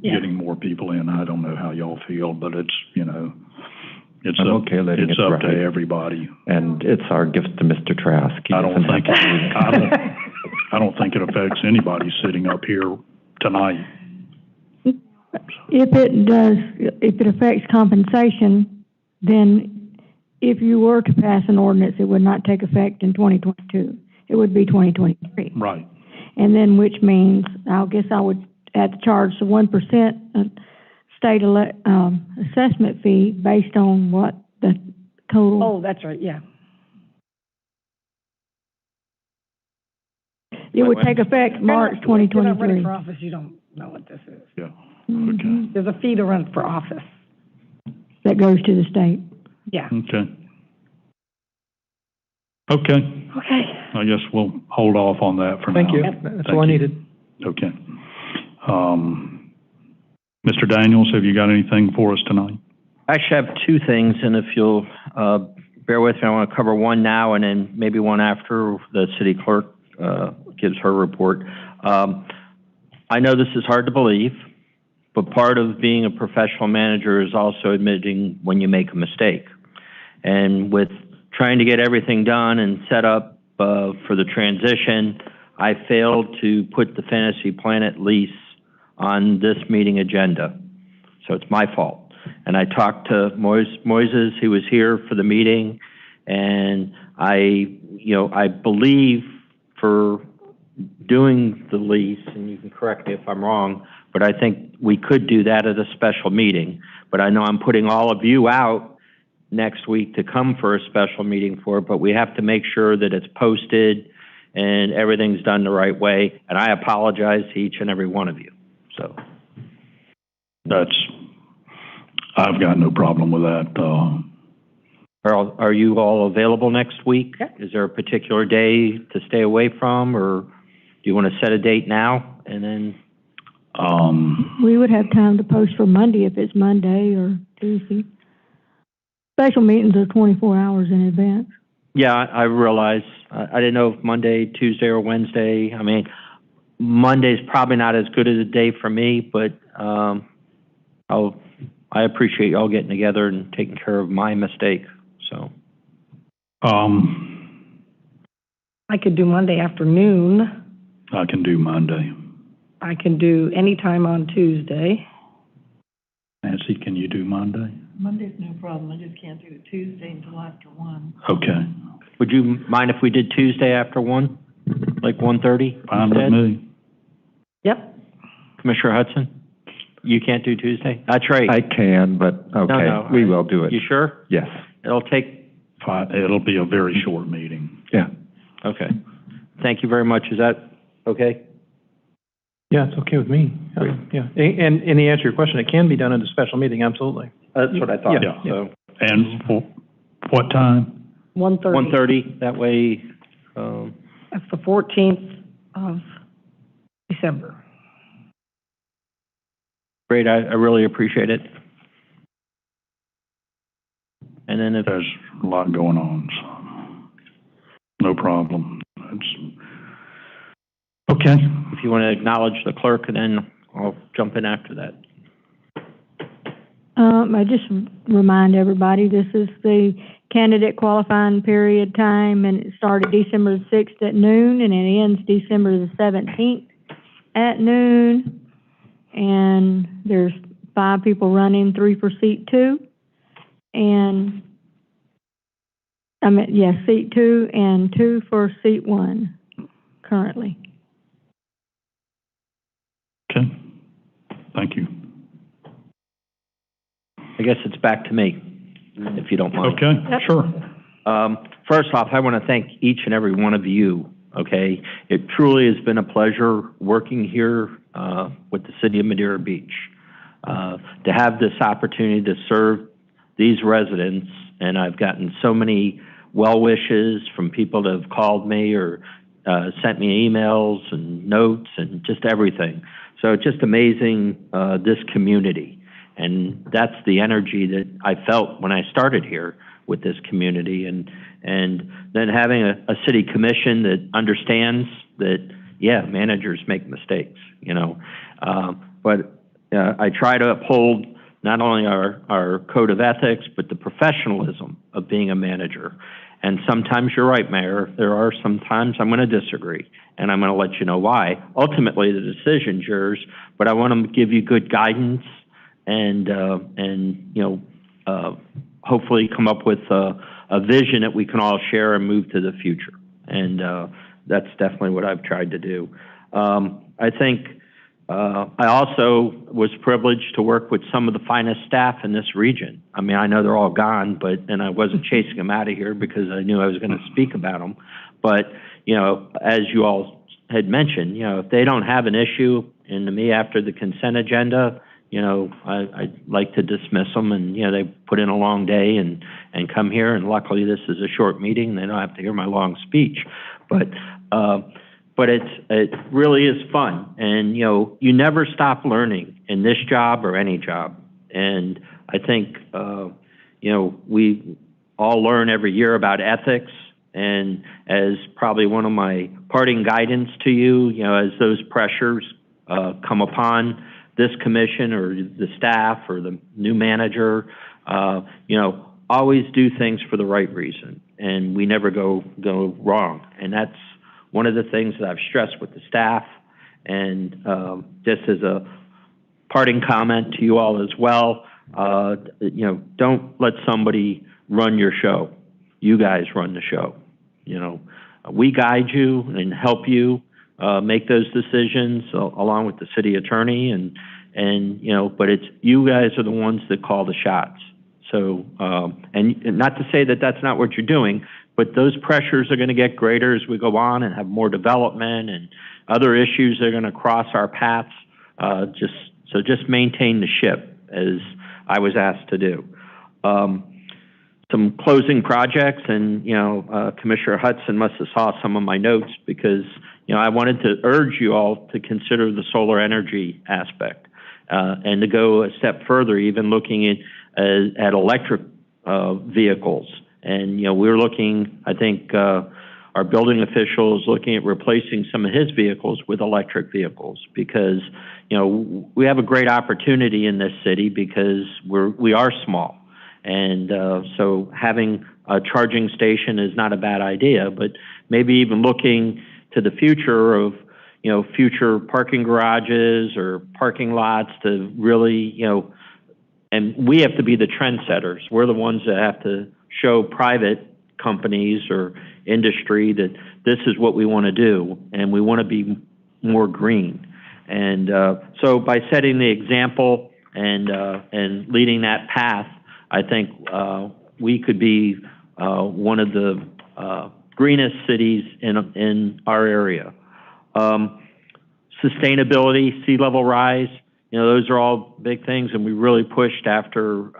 getting more people in. I don't know how y'all feel, but it's it's I'm okay letting it's it up ride. to everybody. And it's our gift to Mr. Trask. I don't think it affects anybody sitting up here tonight. If it affects compensation, then if you were to pass an ordinance, it would not take effect in 2022. It would be 2023. Right. And then, which means, I guess I would add the charge to 1% state assessment fee based on what the total. Oh, that's right, yeah. It would take effect March 2023. You're not running for office, you don't know what this is. Yeah. Okay. There's a fee to run for office. That goes to the state. Yeah. Okay. Okay. I guess we'll hold off on that for now. Thank you. That's all I needed. Okay. Mr. Daniels, have you got anything for us tonight? I actually have two things, and if you'll bear with me, I want to cover one now and then maybe one after the city clerk gives her report. I know this is hard to believe, but part of being a professional manager is also admitting when you make a mistake. And with trying to get everything done and set up for the transition, I failed to put the Fantasy Planet lease on this meeting agenda. So it's my fault. And I talked to Moises, who was here for the meeting, and I believe for doing the lease, and you can correct me if I'm wrong, but I think we could do that at a special meeting. But I know I'm putting all of you out next week to come for a special meeting for it, but we have to make sure that it's posted and everything's done the right way. And I apologize to each and every one of you. So I've got no problem with that. Are you all available next week? Yeah. Is there a particular day to stay away from, or do you want to set a date now and then? We would have time to post for Monday if it's Monday or Tuesday. Special meetings are 24 hours in advance. Yeah, I realize. I didn't know if Monday, Tuesday, or Wednesday. I mean, Monday's probably not as good as a day for me, but I appreciate y'all getting together and taking care of my mistake. So. I could do Monday afternoon. I can do Monday. I can do any time on Tuesday. Nancy, can you do Monday? Monday's no problem, I just can't do it Tuesday until after 1. Okay. Would you mind if we did Tuesday after 1, like 1:30? Fine with me. Yep. Commissioner Hudson, you can't do Tuesday? That's right. I can, but okay, No, we will do it. You sure? Yes. It'll take. Fine. It'll be a very short meeting. Yeah. Okay. Thank you very much. Is that okay? Yeah, it's okay with me. Yeah, and the answer to your question, it can be done in a special meeting, absolutely. That's what I thought, Yeah. so. And what time? 1:30. 1:30, that way, That's the 14th of December. great, I really appreciate it. And then if, There's a lot going on, so no problem. Okay. if you want to acknowledge the clerk, and then I'll jump in after that. I just remind everybody, this is the candidate qualifying period time, and it started December the 6th at noon, and it ends December the 17th at noon. And there's 5 people running, 3 for seat 2. And, seat 2 and 2 for seat 1 currently. Okay. Thank you. I guess it's back to me, if you don't mind. Okay, sure. First off, I want to thank each and every one of you, okay? It truly has been a pleasure working here with the city of Madeira Beach. To have this opportunity to serve these residents, and I've gotten so many well wishes from people that have called me or sent me emails and notes and just everything. So it's just amazing, this community. And that's the energy that I felt when I started here with this community. And then having a city commission that understands that, yeah, managers make mistakes, you know. But I try to uphold not only our code of ethics, but the professionalism of being a manager. And sometimes you're right, Mayor. There are some times I'm going to disagree, and I'm going to let you know why. Ultimately, the decision's yours, but I want to give you good guidance and hopefully come up with a vision that we can all share and move to the future. And that's definitely what I've tried to do. I think I also was privileged to work with some of the finest staff in this region. I mean, I know they're all gone, and I wasn't chasing them out of here because I knew I was going to speak about them. But, you know, as you all had mentioned, you know, if they don't have an issue, and to me, after the consent agenda, you know, I'd like to dismiss them, and, you know, they put in a long day and come here, and luckily this is a short meeting, they don't have to hear my long speech. But it really is fun, and, you know, you never stop learning in this job or any job. And I think, you know, we all learn every year about ethics, and as probably one of my parting guidance to you, you know, as those pressures come upon this commission or the staff or the new manager, you know, always do things for the right reason, and we never go wrong. And that's one of the things that I've stressed with the staff. And just as a parting comment to you all as well, you know, don't let somebody run your show. You guys run the show. You know, we guide you and help you make those decisions along with the city attorney, and you know, but it's you guys are the ones that call the shots. So, and not to say that that's not what you're doing, but those pressures are going to get greater as we go on and have more development and other issues that are going to cross our paths. Just maintain the ship, as I was asked to do. Some closing projects, and you know, Commissioner Hudson must have saw some of my notes, because you know, I wanted to urge you all to consider the solar energy aspect, and to go a step further, even looking at electric vehicles. And you know, we're looking, I think our building official is looking at replacing some of his vehicles with electric vehicles, because you know, we have a great opportunity in this city because we are small. And so having a charging station is not a bad idea, but maybe even looking to the future of, you know, future parking garages or parking lots to really, you know, and we have to be the trendsetters. We're the ones that have to show private companies or industry that this is what we want to do, and we want to be more green. And so by setting the example and leading that path, I think we could be one of the greenest cities in our area. sustainability, sea level rise, those are all big things, and we really pushed after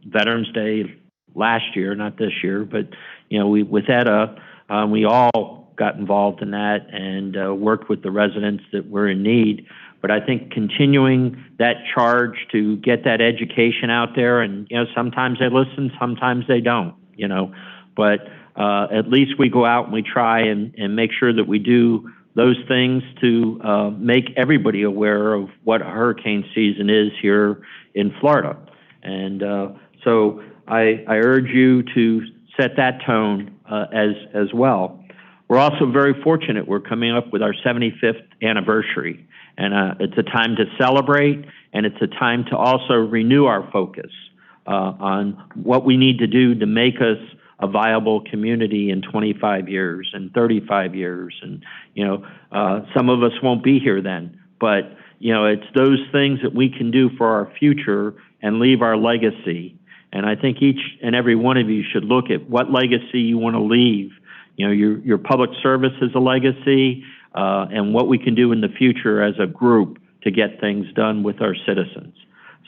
Veterans Day last year, not this year, but, with ETA, we all got involved in that and worked with the residents that were in need. But I think continuing that charge to get that education out there, and, sometimes they listen, sometimes they don't, but at least we go out and we try and make sure that we do those things to make everybody aware of what hurricane season is here in Florida. And so I urge you to set that tone as well. We're also very fortunate. We're coming up with our 75th anniversary, and it's a time to celebrate, and it's a time to also renew our focus on what we need to do to make us a viable community in 25 years and 35 years. And, some of us won't be here then, but, it's those things that we can do for our future and leave our legacy. And I think each and every one of you should look at what legacy you want to leave. Your public service is a legacy, and what we can do in the future as a group to get things done with our citizens.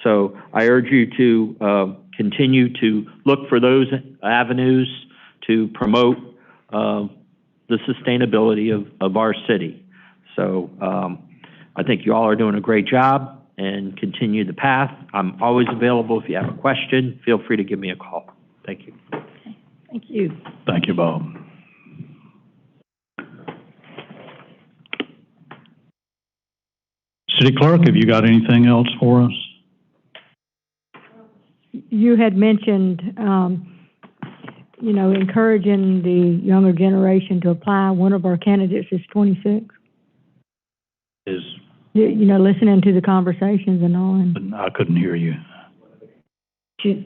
So I urge you to continue to look for those avenues to promote the sustainability of our city. So I think you all are doing a great job, and continue the path. I'm always available if you have a question. Feel free to give me a call. Thank you. Thank you. Thank you, Bob. City Clerk, have you got anything else for us? You had mentioned, encouraging the younger generation to apply. One of our candidates is 26. Listening to the conversations and all. And I couldn't hear you.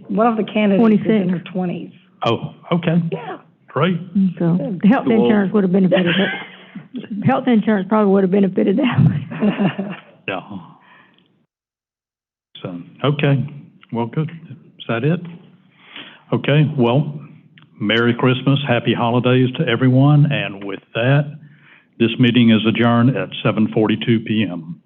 One of the candidates 26. is in her 20s. Oh, okay. Yeah. Great. So the health insurance would have benefited it. Health insurance probably would have benefited that. Yeah. So, okay. Well, good. Is that it? Okay. Well, Merry Christmas, Happy Holidays to everyone. And with that, this meeting is adjourned at 7:42 p.m.